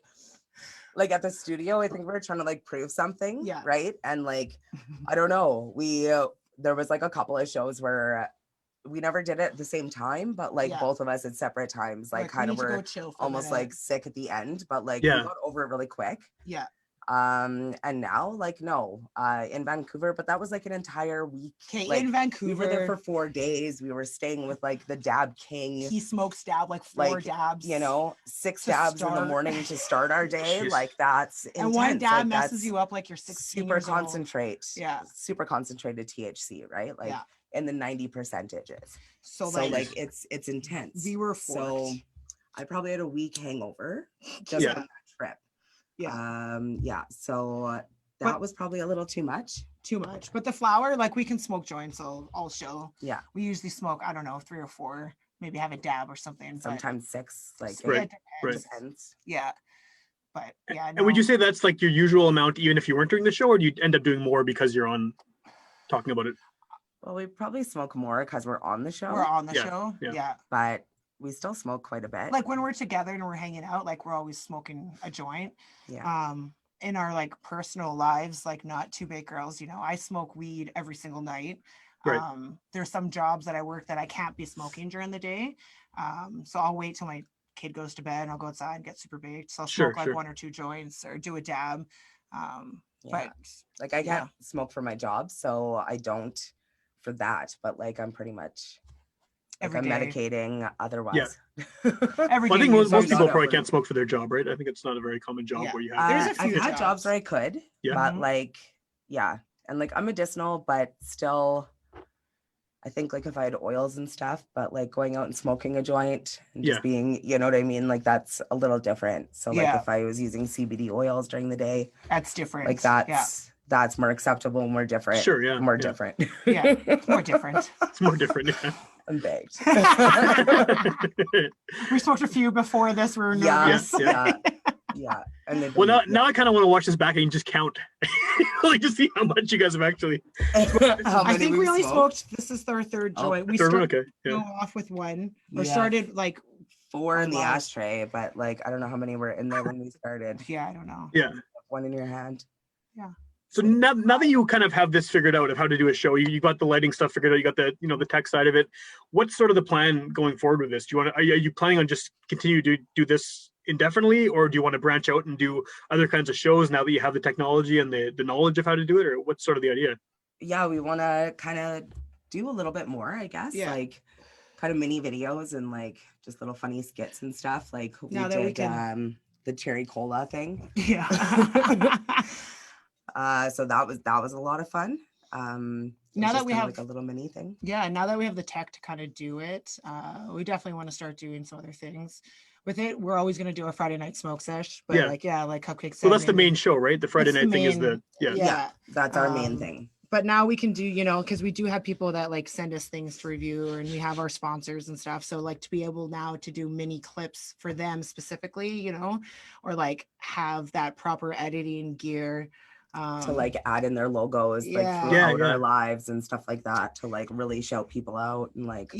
at the studio, I think we were trying to like prove something, right? And like, I don't know, there was like a couple of shows where we never did it at the same time, but like both of us at separate times, like kind of were almost like sick at the end, but like we got over it really quick. Yeah. And now like no in Vancouver, but that was like an entire week. Like, in Vancouver we were there for 4 days. We were staying with like the dab king. He smokes dab like 4 dabs, 6 dabs in the morning to start our day. Jeez. Like that's intense. And one dab messes you up like you're 16 super years concentrate old. Super concentrated THC, right? Like in the 90 percentages. So like it's intense. We were forked. So I probably had a week hangover just from that trip. So that was probably a little too much. But the flower, like we can smoke joints all show. Yeah, we usually smoke, I don't know, 3 or 4, maybe have a dab or something. Sometimes 6, like it depends. Yeah, but yeah. No. And would you say that's like your usual amount even if you weren't doing the show, or do you end up doing more because you're on talking about it? Well, we probably smoke more because we're on the show. We're on the show. Yeah. But we still smoke quite a bit. Like when we're together and we're hanging out, like we're always smoking a joint. Yeah. In our like personal lives, like not 2 big girls, I smoke weed every single night. Right. There's some jobs that I work that I can't be smoking during the day. So I'll wait till my kid goes to bed and I'll go outside and get super baked. So I'll smoke 1 or 2 joints or do a dab. But like I can't smoke for my job, so I don't for that, but like I'm pretty much like I'm medicating otherwise. I think most people probably can't smoke for their job, right? I think it's not a very common job where you have I've had jobs where I could, but like and like I'm medicinal, but still I think like if I had oils and stuff, but like going out and smoking a joint and just being, you know what I mean? Like that's a little different. So like if I was using CBD oils during the day, that's different. Like that's more acceptable and more different. Sure, yeah. More different. It's more different. It's more different, I'm baked. We smoked a few before this. We were nervous. Yeah. And well, now I kind of want to watch this back and just count, like to see how much you guys have actually. I think we only smoked. This is our 3rd joint. We started off with 1. We started like 4 in the ashtray, but like I don't know how many were in there when we started. I don't know. 1 in your hand. Yeah. So now that you kind of have this figured out of how to do a show, you got the lighting stuff figured out, you got the the tech side of it. What's sort of the plan going forward with this? Are you planning on just continue to do this indefinitely, or do you want to branch out and do other kinds of shows now that you have the technology and the knowledge of how to do it, or what's sort of the idea? Yeah, we want to kind of do a little bit more, I guess. Like kind of mini videos and like just little funny skits and stuff. Like we did the cherry cola thing. So that was a lot of fun. Now that we have like a little mini thing. Now that we have the tech to kind of do it, we definitely want to start doing some other things with it. We're always going to do a Friday night smoke sesh, but like cupcakes. So that's the main show, right? The Friday night thing is the that's our main thing. But now we can do, because we do have people that like send us things to review, and we have our sponsors and stuff. So like to be able now to do mini clips for them specifically, or like have that proper editing gear. To like add in their logos like throughout our lives and stuff like that, to like really shout people out and like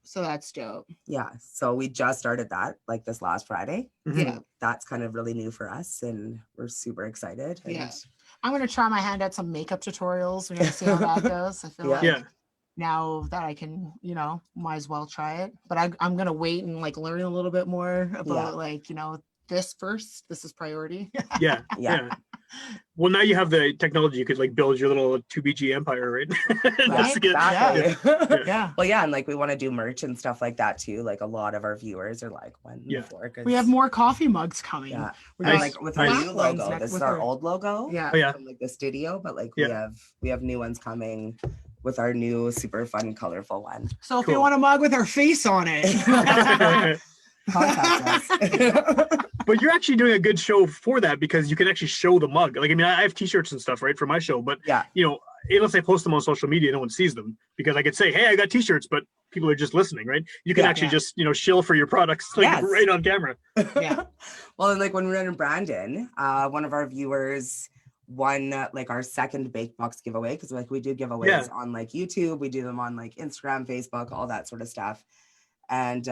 so that's dope. So we just started that like this last Friday. Mm-hmm. That's kind of really new for us and we're super excited. And I'm gonna try my hand at some makeup tutorials. We're gonna see how that goes. I feel like now that I can, might as well try it, but I'm gonna wait and like learn a little bit more about like this first. This is priority. Well, now you have the technology. You could like build your little 2BG empire, right? Well, and like we want to do merch and stuff like that too. Like a lot of our viewers are like, when before? We have more coffee mugs coming. We're doing like with our new logo. This is our old logo. From like the studio, but like we have new ones coming with our new super fun, colorful one. So if you want a mug with our face on it. Contact us. But you're actually doing a good show for that because you can actually show the mug. Like, I mean, I have t-shirts and stuff, right, for my show, but unless I post them on social media, no one sees them because I could say, hey, I got t-shirts, but people are just listening, right? You can actually just, shill for your products like right on camera. Well, and like when we were in Brandon, one of our viewers won like our second bake box giveaway, because like we do giveaways on like YouTube, we do them on like Instagram, Facebook, all that sort of stuff. And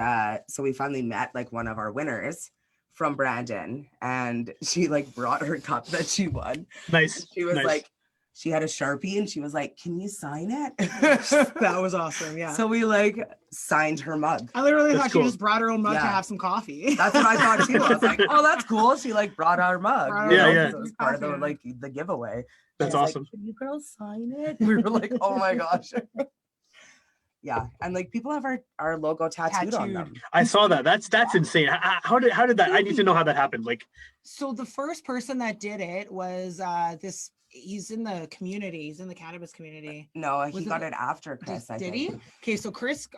so we finally met like one of our winners from Brandon, and she like brought her cup that she won. Nice. She was nice. like, she had a Sharpie and she was like, can you sign it? That was awesome. Yeah. So we like signed her mug. I literally That's thought cool. she just brought her own mug to have some coffee. That's what I thought too. I was like, oh, that's cool. She like brought our mug. Brought Yeah, know, yeah. 'cause it was part of the like the giveaway. That's She was awesome. Like, can you girls sign it? We were like, oh my gosh. Yeah, and like people have our logo tattooed on them. I saw that. That's insane. How did that? I need to know how that happened. Like, So the first person that did it was this. He's in the community. He's in the cannabis community. No, Was he got it after Chris. I Did think. he? Okay, so Chris,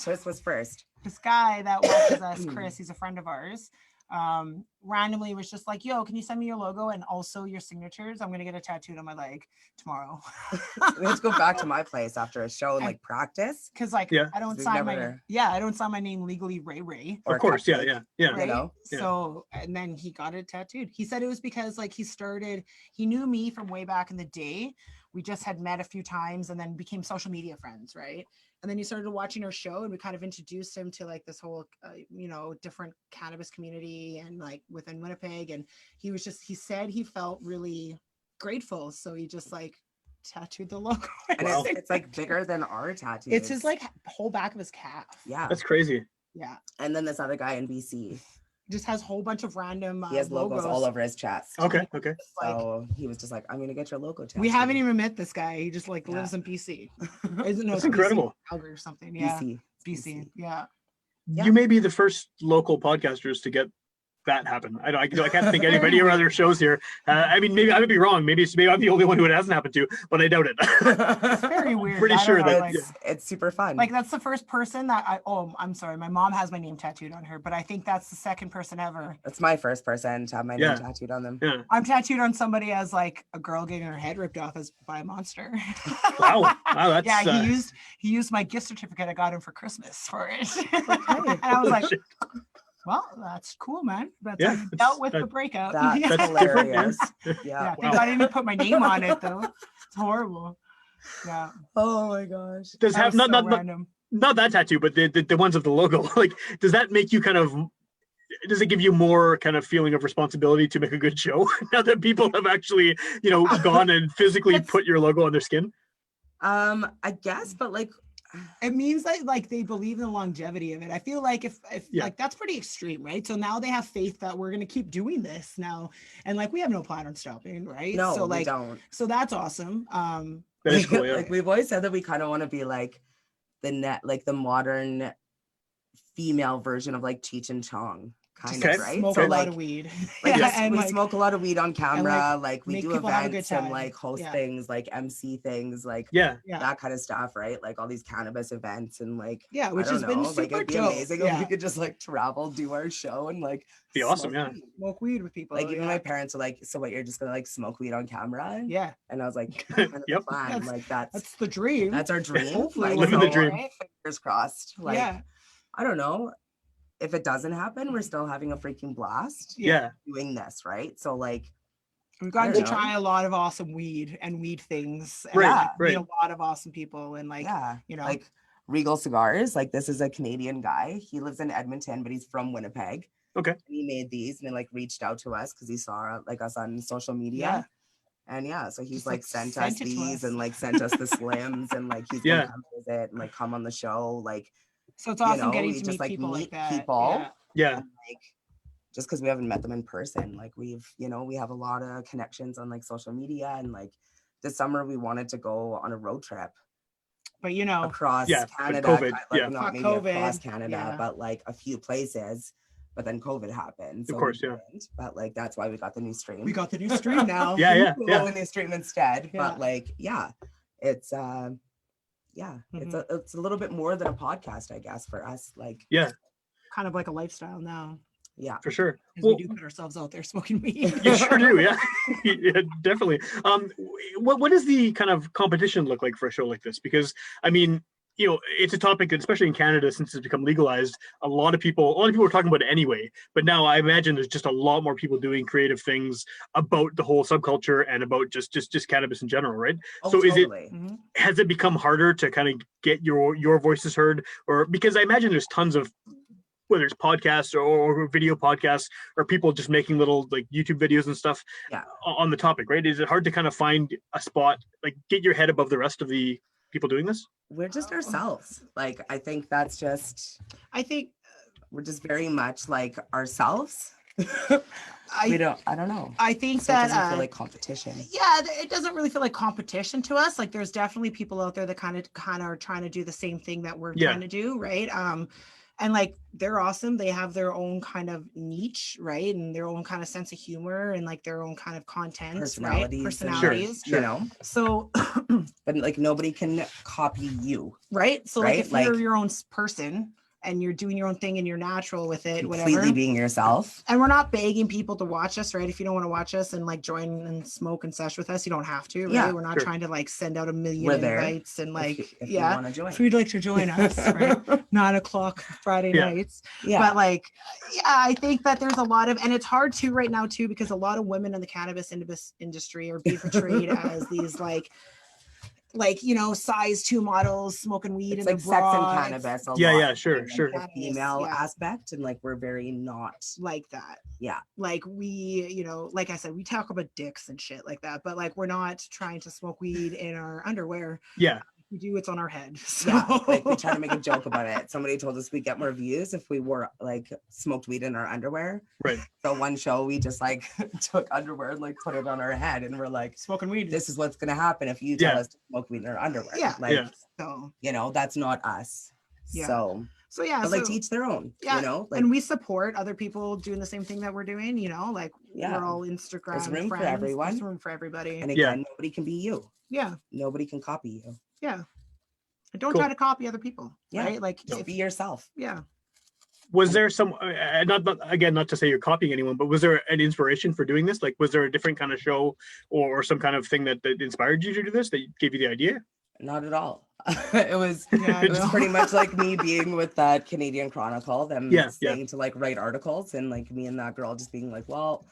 Chris was first. this guy that watches us, Chris, he's a friend of ours. Randomly was just like, yo, can you send me your logo and also your signatures? I'm gonna get a tattooed on my leg tomorrow. We had to go back to my place after a show and like practice. Because like Yeah. I don't We've sign never- I don't sign my name legally, Ray. of course, yeah. Right? You know? Yeah. So and then he got it tattooed. He said it was because like he knew me from way back in the day. We just had met a few times and then became social media friends, right? And then he started watching our show and we kind of introduced him to like this whole different cannabis community and like within Winnipeg. And he said he felt really grateful, so he just like tattooed the logo. And Wow. it's like bigger than our tattoos. It's his like whole back of his calf. Yeah. That's crazy. Yeah. And then this other guy in BC, Just has a whole bunch of random he has logos all over his chest. Okay. Like, So he was just like, I'm gonna get your logo tattooed. we haven't even met this guy. He just like Yeah. lives in BC. That's it's incredible. BC, Calgary or something. Yeah. BC. BC. Yeah. Yeah. You may be the first local podcasters to get that happen. I can't think anybody or other shows here. I mean, maybe I would be wrong. Maybe I'm the only one who it hasn't happened to, but I doubt it. It's very weird. Pretty I don't sure know, that- like, It's super fun. like that's the first person that I'm sorry, my mom has my name tattooed on her, but I think that's the second person ever. That's my first person to have my Yeah. name tattooed on them. Yeah. I'm tattooed on somebody as like a girl getting her head ripped off by a monster. Wow. That's Yeah, he used my gift certificate I got him for Christmas for it. And I was like, shit. well, that's cool, man. That's Yeah, how you dealt with that- the breakup. That's Yeah. That's different, hilarious. Yeah, Yeah. thank God I didn't put my name on it though. It's horrible. Yeah. Oh my gosh. does That have was not so not random. not that tattoo, but the ones of the logo. Like, does that make you kind of? Does it give you more kind of feeling of responsibility to make a good show now that people have actually, gone and physically That's- put your logo on their skin? I guess, but like It means that like they believe in the longevity of it. I feel like if Yeah. like that's pretty extreme, right? So now they have faith that we're gonna keep doing this now, and like we have no plan on stopping, right? no, so we like don't. so that's awesome. That is cool. Yeah. Like we've always said that we kind of want to be like the modern female version of like Cheech and Chong, kind Okay. of, right? Smoke So a lot like, of weed. like Yeah, yes, and we like, smoke a lot of weed on camera, like we make do people have a good events and time. like host Yeah. things, like MC things, like Yeah. yeah, that kind of stuff, right? Like all these cannabis events and like yeah, which I has don't been know, super like it'd be dope. amazing if Yeah. we could just like travel, do our show, and like Be awesome, smoke yeah. weed. Smoke weed with people. Like even yeah. my parents were like, "So what? You're just gonna like smoke weed on camera?" Yeah, And I was like, "Kind of Yep. fun. That's- Like that's that's the dream. that's our dream. Hopefully Like, one Living the so, dream. right? Fingers crossed. Like Yeah, I don't know. If it doesn't happen, we're still having a freaking blast Yeah. doing this, right? So like, we've gotten don't to know. try a lot of awesome weed and weed things. And Right, meet right. a lot of awesome people and like yeah, you know, like Regal Cigars. Like this is a Canadian guy. He lives in Edmonton, but he's from Winnipeg. Okay. And he made these and then like reached out to us because he saw like us on social media. Yeah. And yeah, so he's Just, like like, sent sent us it to these us. and like sent us the slims and like he's Yeah. gonna come visit and like come on the show. Like so it's awesome know, getting we to just, meet like, people meet like that. people. Yeah. Yeah. and like just because we haven't met them in person, like we have a lot of connections on like social media, and like this summer we wanted to go on a road trip But you know, across Yeah, but Canada, COVID, like yeah. not Fuck maybe COVID, across Canada, yeah. but like a few places. But then COVID happened. So we course, yeah. didn't. But like that's why we got the new stream. we got the new stream now. Yeah, yeah, We yeah. got the new stream instead. Yeah. But like, yeah, it's it's a little bit more than a podcast, I guess, for us. Like, Yeah, Kind of like a lifestyle now. yeah. for sure. Because Well, we do put ourselves out there smoking weed. you sure do, yeah. Yeah, definitely. What does the kind of competition look like for a show like this? Because I mean, it's a topic that, especially in Canada, since it's become legalized, a lot of people are talking about it anyway. But now I imagine there's just a lot more people doing creative things about the whole subculture and about just cannabis in general, right? Oh, So totally. has it become harder to kind of get your voices heard, or because I imagine there's tons of, whether it's podcasts or video podcasts or people just making little like YouTube videos and stuff on the topic, right? Is it hard to kind of find a spot, like get your head above the rest of the people doing this? We're just ourselves. Like, I think that's just, I think we're just very much like ourselves. I don't know. I think so that it doesn't feel like competition. Yeah, it doesn't really feel like competition to us. Like there's definitely people out there that kind of are trying to do the same thing that we're trying to do, right? And like they're awesome. They have their own kind of niche, right? And their own kind of sense of humor and like their own kind of content, personalities, right? Personalities. Sure. So but like nobody can copy you. Right. So right? like if you're your own person and you're doing your own thing and you're natural with it, completely whatever. being yourself. And we're not begging people to watch us, right? If you don't want to watch us and like join and smoke and sesh with us, you don't have to, right? Yeah, we're not trying to like send out a million we're there invites and like, if you want to join. If you'd like to join us, right? 9:00 Friday nights. Yeah. But like, I think that there's a lot of, and it's hard too right now too, because a lot of women in the cannabis industry are being portrayed as these like size 2 models smoking weed. It's in like the sex bra. and cannabis. Sure. The female aspect, and like we're very not like that. Yeah. Like we, like I said, we talk about dicks and shit like that, but like we're not trying to smoke weed in our underwear. Yeah. We do, it's on our head. So. Yeah, like we try to make a joke about it. Somebody told us we get more views if we wore like smoked weed in our underwear. Right. So one show we just like took underwear and like put it on our head and we're like smoking weed. This is what's gonna happen if you tell us to smoke weed in our underwear. Yeah. Like so that's not us. Yeah. So yeah, but like to each their own. Yeah. Like, and we support other people doing the same thing that we're doing, like we're all Instagram. There's room friends. for everyone. There's room for everybody. And again, nobody can be you. Yeah. Nobody can copy you. Yeah. And don't try to copy other people. Right. Like just be yourself. Yeah. Was there some, not to say you're copying anyone, but was there an inspiration for doing this? Like, was there a different kind of show or some kind of thing that inspired you to do this, that gave you the idea? Not at all. It was just pretty much like me being with that Canadian Chronicle, them saying to like write articles, and like me and that girl just being like, well,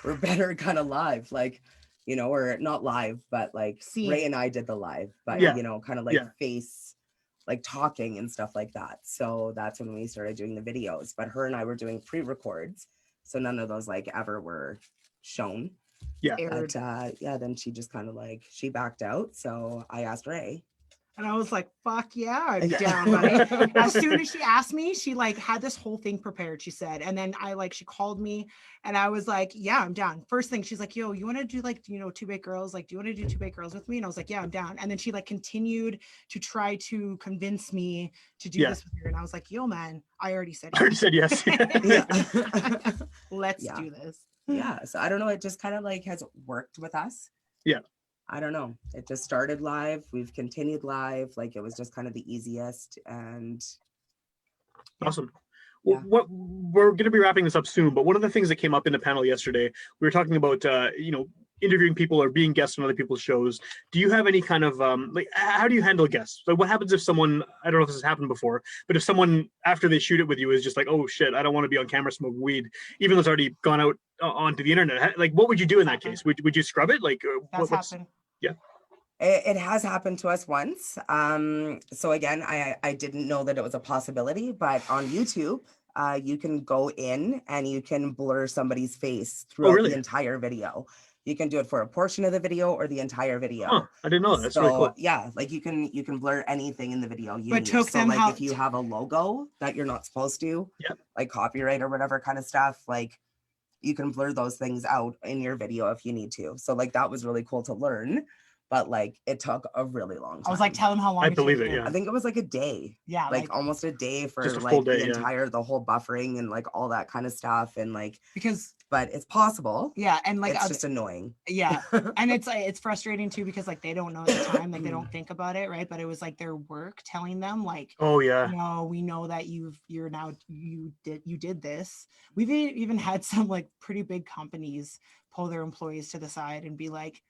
we're better kind of live, like, or not live, but like Ray and I did the live, but kind of like face, like talking and stuff like that. So that's when we started doing the videos, but her and I were doing pre-records. So none of those like ever were shown. Yeah. But then she just kind of like, she backed out. So I asked Ray. And I was like, fuck yeah, I'm down, buddy. As soon as she asked me, she like had this whole thing prepared, she said. And then she called me and I was like, yeah, I'm down. First thing, she's like, yo, you want to do like, 2 Bake Girls? Like, do you want to do 2 Bake Girls with me? And I was like, yeah, I'm down. And then she like continued to try to convince me to do this with her. And I was like, yo, man, I already said yes. Let's do this. Yeah. So I don't know. It just kind of like has worked with us. Yeah. I don't know. It just started live. We've continued live. Like it was just kind of the easiest. And awesome. Well, we're going to be wrapping this up soon, but one of the things that came up in the panel yesterday, we were talking about, interviewing people or being guests on other people's shows. Do you have any kind of, how do you handle guests? Like what happens if someone, I don't know if this has happened before, but if someone, after they shoot it with you, is just like, oh shit, I don't want to be on camera smoking weed, even though it's already gone out onto the internet. Like, what would you do in that case? Would you scrub it? Like, that's happened. Yeah. It has happened to us once. So again, I didn't know that it was a possibility, but on YouTube, you can go in and you can blur somebody's face throughout the entire video. You can do it for a portion of the video or the entire video. Huh, I didn't know that. That's really cool. Yeah, like you can blur anything in the video. If you have a logo that you're not supposed to, like copyright or whatever kind of stuff, like you can blur those things out in your video if you need to. So like that was really cool to learn. But like it took a really long time. I was like, tell him how long. I believe it. Yeah. I think it was like a day. Yeah. Like almost a day for just a like full day, the whole buffering and like all that kind of stuff. And like, but it's possible. Yeah. And like, it's just annoying. Yeah. And it's frustrating too, because like, they don't know at the time, like they don't think about it. Right. But it was like their work telling them like, oh yeah, we know that you did this. We've even had some like pretty big companies pull their employees to the side and be like,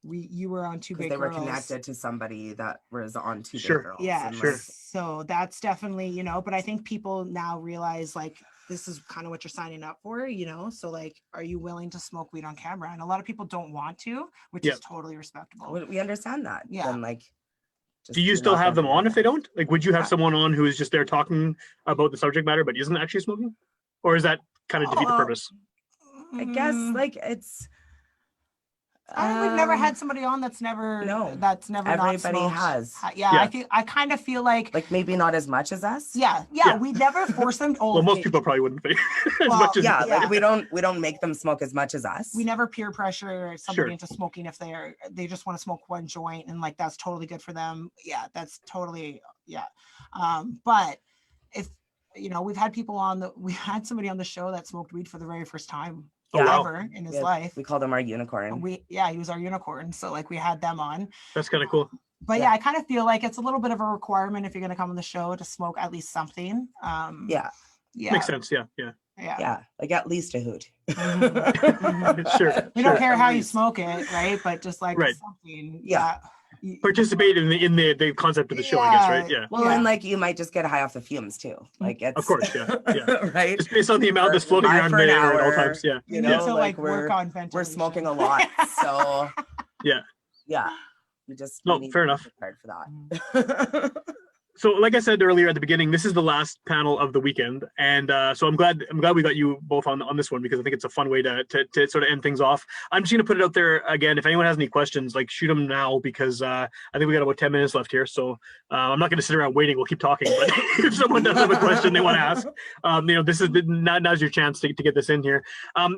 you were on Two because Big they were Girls. connected to somebody that was on Two Big Sure. Girls. Yeah, and, sure. like, so that's definitely, you know, but I think people now realize like this is kind of what you're signing up for, you know, so like, are you willing to smoke weed on camera? And a lot of people don't want to, which Yeah. is totally respectable. we understand that. Yeah. Then like, Do you you're still not have gonna them on prevent if they it. don't? Like, would you have someone on who is just there talking about the subject matter but isn't actually smoking? Or is that kind of defeat the purpose? I guess Mm, like it's. we've never had somebody on that's never No, not everybody smoked. has. Yeah, I kind of feel like maybe not as much as us. yeah, Yeah. we never force them. Well, most people probably wouldn't be as Well, much as Yeah, you, like right? we don't make them smoke as much as us. we never peer pressure somebody Sure. into smoking if they just want to smoke one joint and like that's totally good for them. Yeah, that's totally but if you know, we had somebody on the show that smoked weed for the very first time Oh, wow. ever in his life. We call them our unicorn. He was our unicorn, so like we had them on. That's kind of cool. But yeah, I kind of feel like it's a little bit of a requirement if you're going to come on the show to smoke at least something. Yeah, Makes sense. Yeah. like at least a hoot. Sure. We don't sure. care how you smoke it, right? But just like Right. something. Yeah. Participate in the concept of the show, I guess, right? Yeah. Well, and like you might just get high off the fumes too. Like it's Of course, yeah. right. Just based on the amount that's floating High around for in the an air at all hour. times. Yeah. You need to like work on we're ventilation. smoking a lot, so Yeah. yeah. We No, need fair to be enough. prepared for that. So, like I said earlier at the beginning, this is the last panel of the weekend, and so I'm glad we got you both on this one because I think it's a fun way to sort of end things off. I'm just gonna put it out there again. If anyone has any questions, like shoot them now because I think we got about 10 minutes left here. So I'm not gonna sit around waiting. We'll keep talking. But if someone does have a question they want to ask, you know, this is now's your chance to get this in here.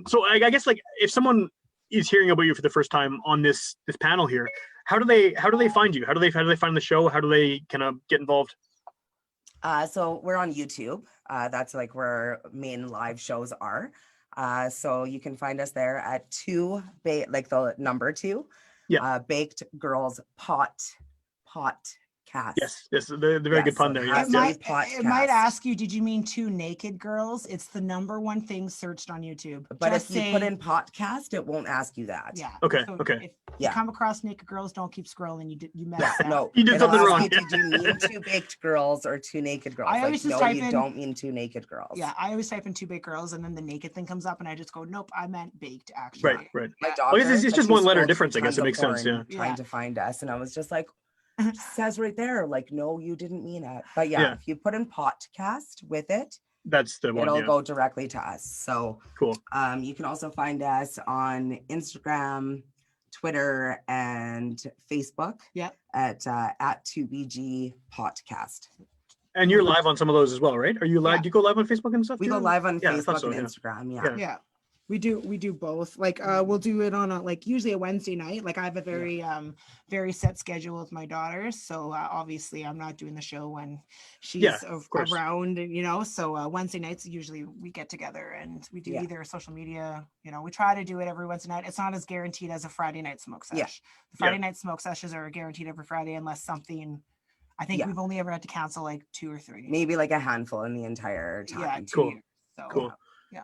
So I guess like if someone is hearing about you for the first time on this panel here, how do they find you? How do they find the show? How do they kind of get involved? So we're on YouTube. That's like where our main live shows are. So you can find us there at like the number 2. Yeah. Baked Girls Podcast. Yes, the very good pun there. Yeah. It might ask you, did you mean 2 naked girls? It's the number 1 thing searched on YouTube. But Just if you put in podcast, it won't ask you that. Yeah. Okay. So Okay. If you come across naked girls, don't keep scrolling. You messed Yeah, up. no, You did it'll something ask wrong. you, did you mean 2 baked girls or 2 naked girls? I always just no, type you in- don't mean 2 naked girls. Yeah, I always type in 2 baked girls, and then the naked thing comes up, and I just go, nope, I meant baked. Actually, Right. My Yeah. daughter, Well, it's like, just she one letter scrolled difference, I guess. tons It of makes sense, porn yeah. Trying to find us, and I was just like, it says right there, like, no, you didn't mean it. But yeah, if you put in podcast with it, That's the one. it'll Yeah. go directly to us. So Cool. you can also find us on Instagram, Twitter, and Facebook. Yep. At 2BG Podcast. And you're live on some of those as well, right? Are you live? Yeah. Do you go live on Facebook and stuff? We too? go live on Yeah, I thought Facebook so, and yeah. Instagram. Yeah. Yeah. We do both. Like we'll do it on like usually a Wednesday night. Like I have a very set schedule with my daughters, so obviously I'm not doing the show when she's course. around, you know. So Wednesday nights usually we get together and we do either social media. You know, we try to do it every Wednesday night. It's not as guaranteed as a Friday night smoke sesh. Yeah. The Friday night smoke sessions are guaranteed every Friday unless something. I think we've only ever had to cancel like 2 or 3. Maybe like a handful in the entire time. Yeah, 2 Cool. years. So, Cool. Yeah.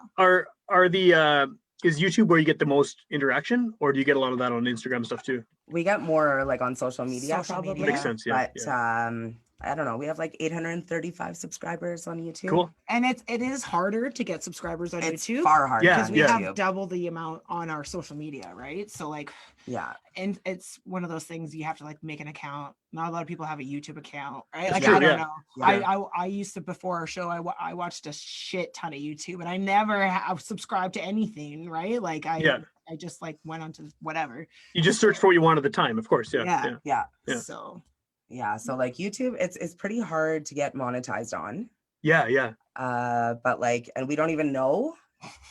Are the is YouTube where you get the most interaction, or do you get a lot of that on Instagram stuff too? We get more like on social media, Social probably. media. Makes sense, yeah, But I don't know. We have like 835 subscribers on YouTube. Cool. And it is harder to get subscribers on It's YouTube. far harder. Yeah, because we on have YouTube. double the amount on our social media, right? So like, Yeah. and it's one of those things you have to like make an account. Not a lot of people have a YouTube account, right? Like true, I don't yeah. know. Yeah. I used to, before our show, I watched a shit ton of YouTube, and I never have subscribed to anything, right? Like I just like went onto whatever. You just search for what you want at the time, of course. Yeah. Yeah. Yeah. So So like YouTube, it's pretty hard to get monetized on. Yeah. But like, and we don't even know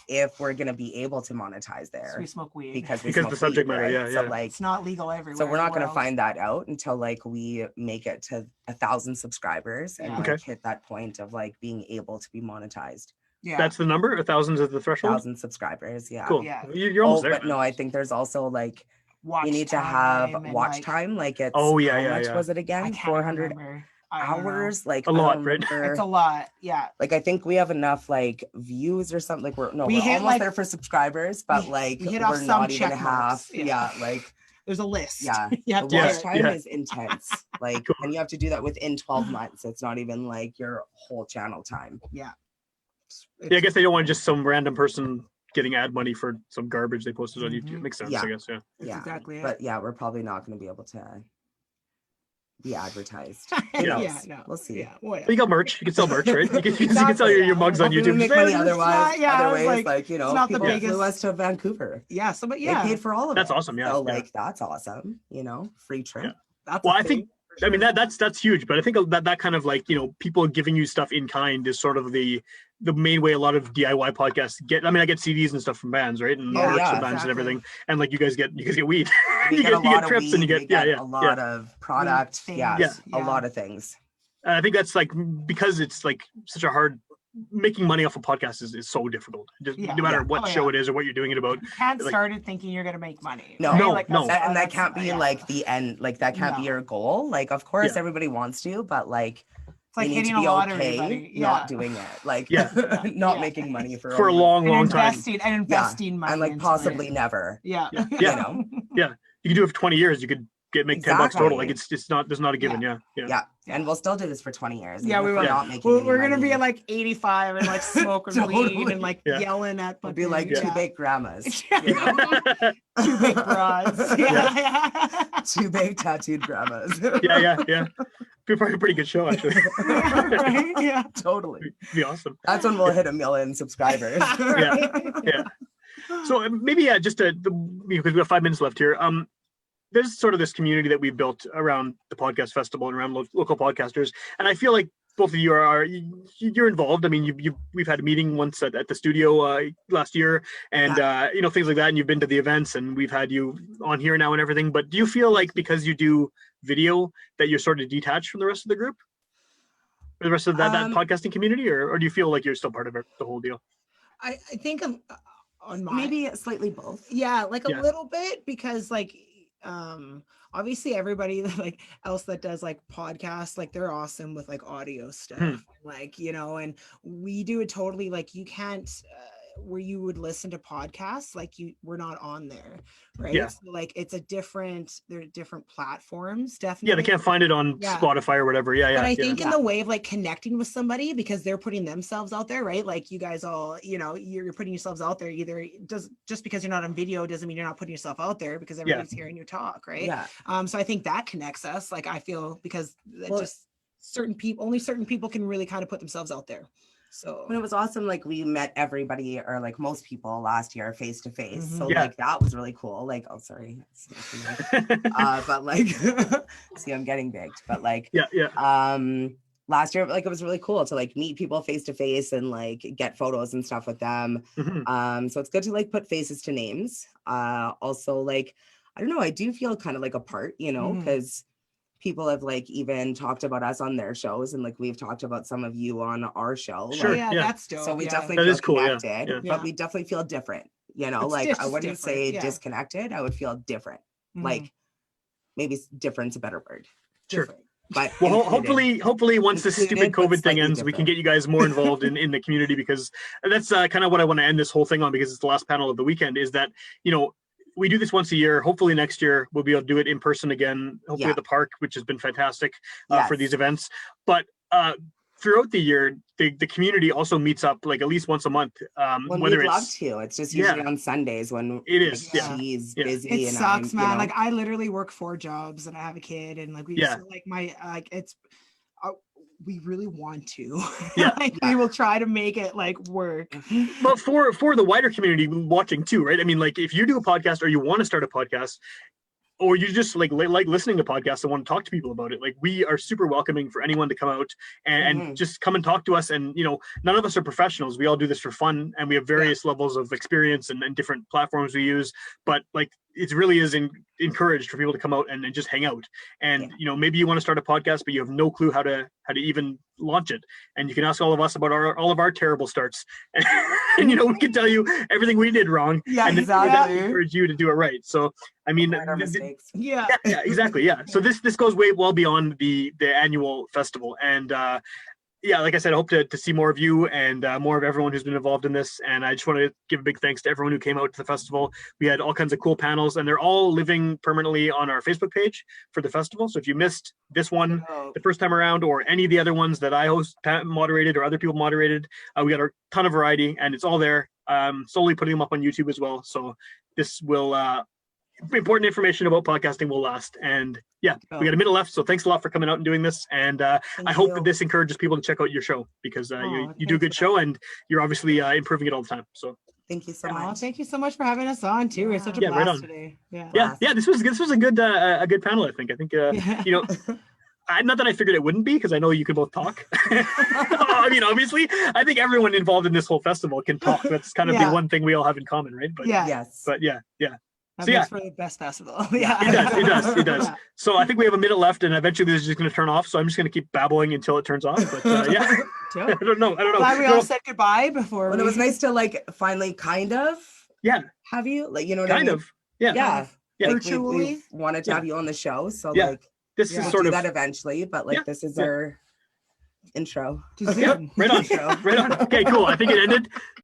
if we're gonna be able to monetize there. So we smoke weed because Because the subject matter, yeah, So yeah. like, it's not legal everywhere. so we're not in the gonna world. find that out until like we make it to 1,000 subscribers and Yeah. like Okay. hit that point of like being able to be monetized. Yeah. That's the number. 1,000 is the threshold. 1,000 subscribers, yeah. Cool. Yeah. You're almost there. But no, I think there's also like watch you need to time have and, watch like, time. Like it's Oh, yeah, how yeah, much yeah. was it I again? can't 400 remember. I don't know. hours. Like A I lot, don't right? remember. It's a lot. Yeah. Like I think we have enough like views or something. Like we're We we're hit, almost like- there for subscribers, but like we hit we're off some not even check half. marks, yeah. Like there's a list. Yeah. You have The to watch hit. time is intense. Like, Cool. and you have to do that within 12 months. It's not even like your whole channel time. Yeah. Yeah, I guess they don't want just some random person getting ad money for some garbage they posted on YouTube. Mhm. Makes sense, Yeah. I guess. Yeah. That's Yeah. exactly it. But yeah, we're probably not going to be able to be advertised. Yeah. Yeah, no. We'll see. Yeah, But whatever. you got merch. You can sell merch, right? You can sell Exactly, your yeah. mugs on Hoping we YouTube. make Just, money "Hey, otherwise. yeah, I Other was ways, like, you know, it's not the people biggest- flew us to Vancouver. Yeah, so but They yeah, paid for all of That's it. awesome, yeah, So yeah. like that's awesome. You know, free trip. Yeah. that's Well, a I think- thing, for I mean sure. that's huge, but I think that kind of like, you know, people giving you stuff in kind is sort of the main way a lot of DIY podcasts get. I mean, I get CDs and stuff from bands, right? And Yeah, merch yeah, from bands and exactly. everything. And like you guys get weed. We you get a lot of trips weed. and you get We get yeah, a lot of product. things, Yeah, Yeah. a lot of things. And I think that's like because it's like such a hard making money off a podcast is so difficult. Just Yeah. no matter Yeah. what Oh, show yeah. it is or what you're doing it about. You can't like- start it thinking you're gonna make money. No. right? No, Like, no. And that that's- can't be yeah. like the end. Like that can't be No. your goal. Like, of course, Yeah. everybody wants to, but like It's like you need hitting to be a lottery, okay buddy. not doing it. Like Yeah. not Yeah. making money for for a month. long, long time. investing money and like into possibly it. never. Yeah. Yeah. You know. You can do it for 20 years. You could make $10 total. Like Exactly. it's not there's not a given. Yeah. Yeah. And we'll still do this for 20 years. Yeah, even we if will. we're not making We're any gonna be money. at like 85 and like smoking weed Totally. and like Yeah. yelling at. We'll be like fucking- two baked grandmas. Yeah. You know? Two big broads. Yeah. Two big tattooed grandmas. yeah. Be probably a pretty good show actually. Right? Yeah. Totally. Be awesome. That's when we'll hit 1 million subscribers. Yeah. So maybe just because we have 5 minutes left here. There's sort of this community that we built around the podcast festival and around local podcasters, and I feel like both of you you're involved. I mean, we've had a meeting once at the studio last year, and you know, things like that. And you've been to the events, and we've had you on here now and everything. But do you feel like because you do video that you're sort of detached from the rest of the group, or the rest of that podcasting community, or do you feel like you're still part of it, the whole deal? I think I'm on my Maybe slightly both. yeah, like a Yeah. little bit because like obviously everybody like else that does like podcasts, like they're awesome with like audio stuff, like, you know, and we do it totally like you can't where you would listen to podcasts, like we're not on there, right? Yeah. So like it's there are different platforms, definitely. Yeah, they can't find it on Yeah. Spotify or whatever. Yeah. But I think Yeah. in the way of like connecting with somebody because they're putting themselves out there, right? Like you guys all, you know, you're putting yourselves out there. Either just because you're not on video doesn't mean you're not putting yourself out there because everybody's hearing you talk, right? Yeah. So I think that connects us. Like I feel because Well, just only certain people can really kind of put themselves out there. So When it was awesome, like we met everybody or like most people last year face to face. So Yeah. like that was really cool. Like, oh sorry. But like see, I'm getting baked. But like yeah. last year, like it was really cool to like meet people face to face and like get photos and stuff with them. Mhm. So it's good to like put faces to names. Also like, I don't know, I do feel kind of like a part, you know, because people have like even talked about us on their shows and like we've talked about some of you on our show. Sure. Like, yeah, yeah. that's dope. so we yeah. definitely That feel is cool, yeah, connected, yeah. Yeah. but we definitely feel different. You know, It's like just I wouldn't different, say yeah. disconnected. I would feel different. Mhm. Like maybe different's a better word. Sure. Different. But Well, included. hopefully, once this stupid Included, but COVID thing slightly ends, we can different. get you guys more involved in the community because that's kind of what I want to end this whole thing on because it's the last panel of the weekend. Is that, you know, we do this once a year. Hopefully next year we'll be able to do it in person again. Hopefully Yeah. at the park, which has been fantastic for Yes. these events. But throughout the year, the community also meets up like at least once a month. When Whether we'd love it's to. It's just Yeah. usually on Sundays when It is, like, yeah. she's Yeah. busy It and sucks, I'm, man. you know, Like I literally work 4 jobs and I have a kid and like we Yeah. so, like my like it's we really want to Yeah. like Yeah. we will try to make it like work. but for the wider community watching too, right? I mean, like if you do a podcast or you want to start a podcast, or you just like listening to podcasts and want to talk to people about it, like we are super welcoming for anyone to come out and Mhm. just come and talk to us. And you know, none of us are professionals. We all do this for fun, and we have various levels of experience and different platforms we use. But like, it really is encouraged for people to come out and just hang out. And Yeah. you know, maybe you want to start a podcast, but you have no clue how to even launch it. And you can ask all of us about all of our terrible starts, and you know, we can tell you everything we did wrong. Yeah, and then exactly. encourage you to do it right. So I mean, learn our mistakes. Yeah. yeah, exactly. Yeah. So this goes way well beyond the annual festival, and yeah, like I said, I hope to see more of you and more of everyone who's been involved in this. And I just want to give a big thanks to everyone who came out to the festival. We had all kinds of cool panels, and they're all living permanently on our Facebook page for the festival. So if you missed this one the first time around, or any of the other ones that I moderated or other people moderated, we got a ton of variety, and it's all there. Slowly putting them up on YouTube as well. So this will important information about podcasting will last. And yeah, we got a minute left, so thanks a lot for coming out and doing this. And I hope that this encourages people to check out your show, because you do a good show, and you're obviously improving it all the time. So thank you so much. Thank you so much for having us on too. It's such a blast today. Yeah, this was a good panel. I think you know. Not that I figured it wouldn't be, because I know you can both talk. I mean, obviously, I think everyone involved in this whole festival can talk. That's kind of the one thing we all have in common, right? But but yeah. That makes for the best festival. It does. So I think we have a minute left, and eventually this is just going to turn off. So I'm just going to keep babbling until it turns off. But I don't know. Glad we all said goodbye before. Well, it was nice to like finally kind of have you, like, you know what I mean? Yeah. Like, virtually we wanted to have you on the show, so like this is we'll sort do of that eventually. But like this is our intro. Right on. Right on. Okay, cool. I think it ended.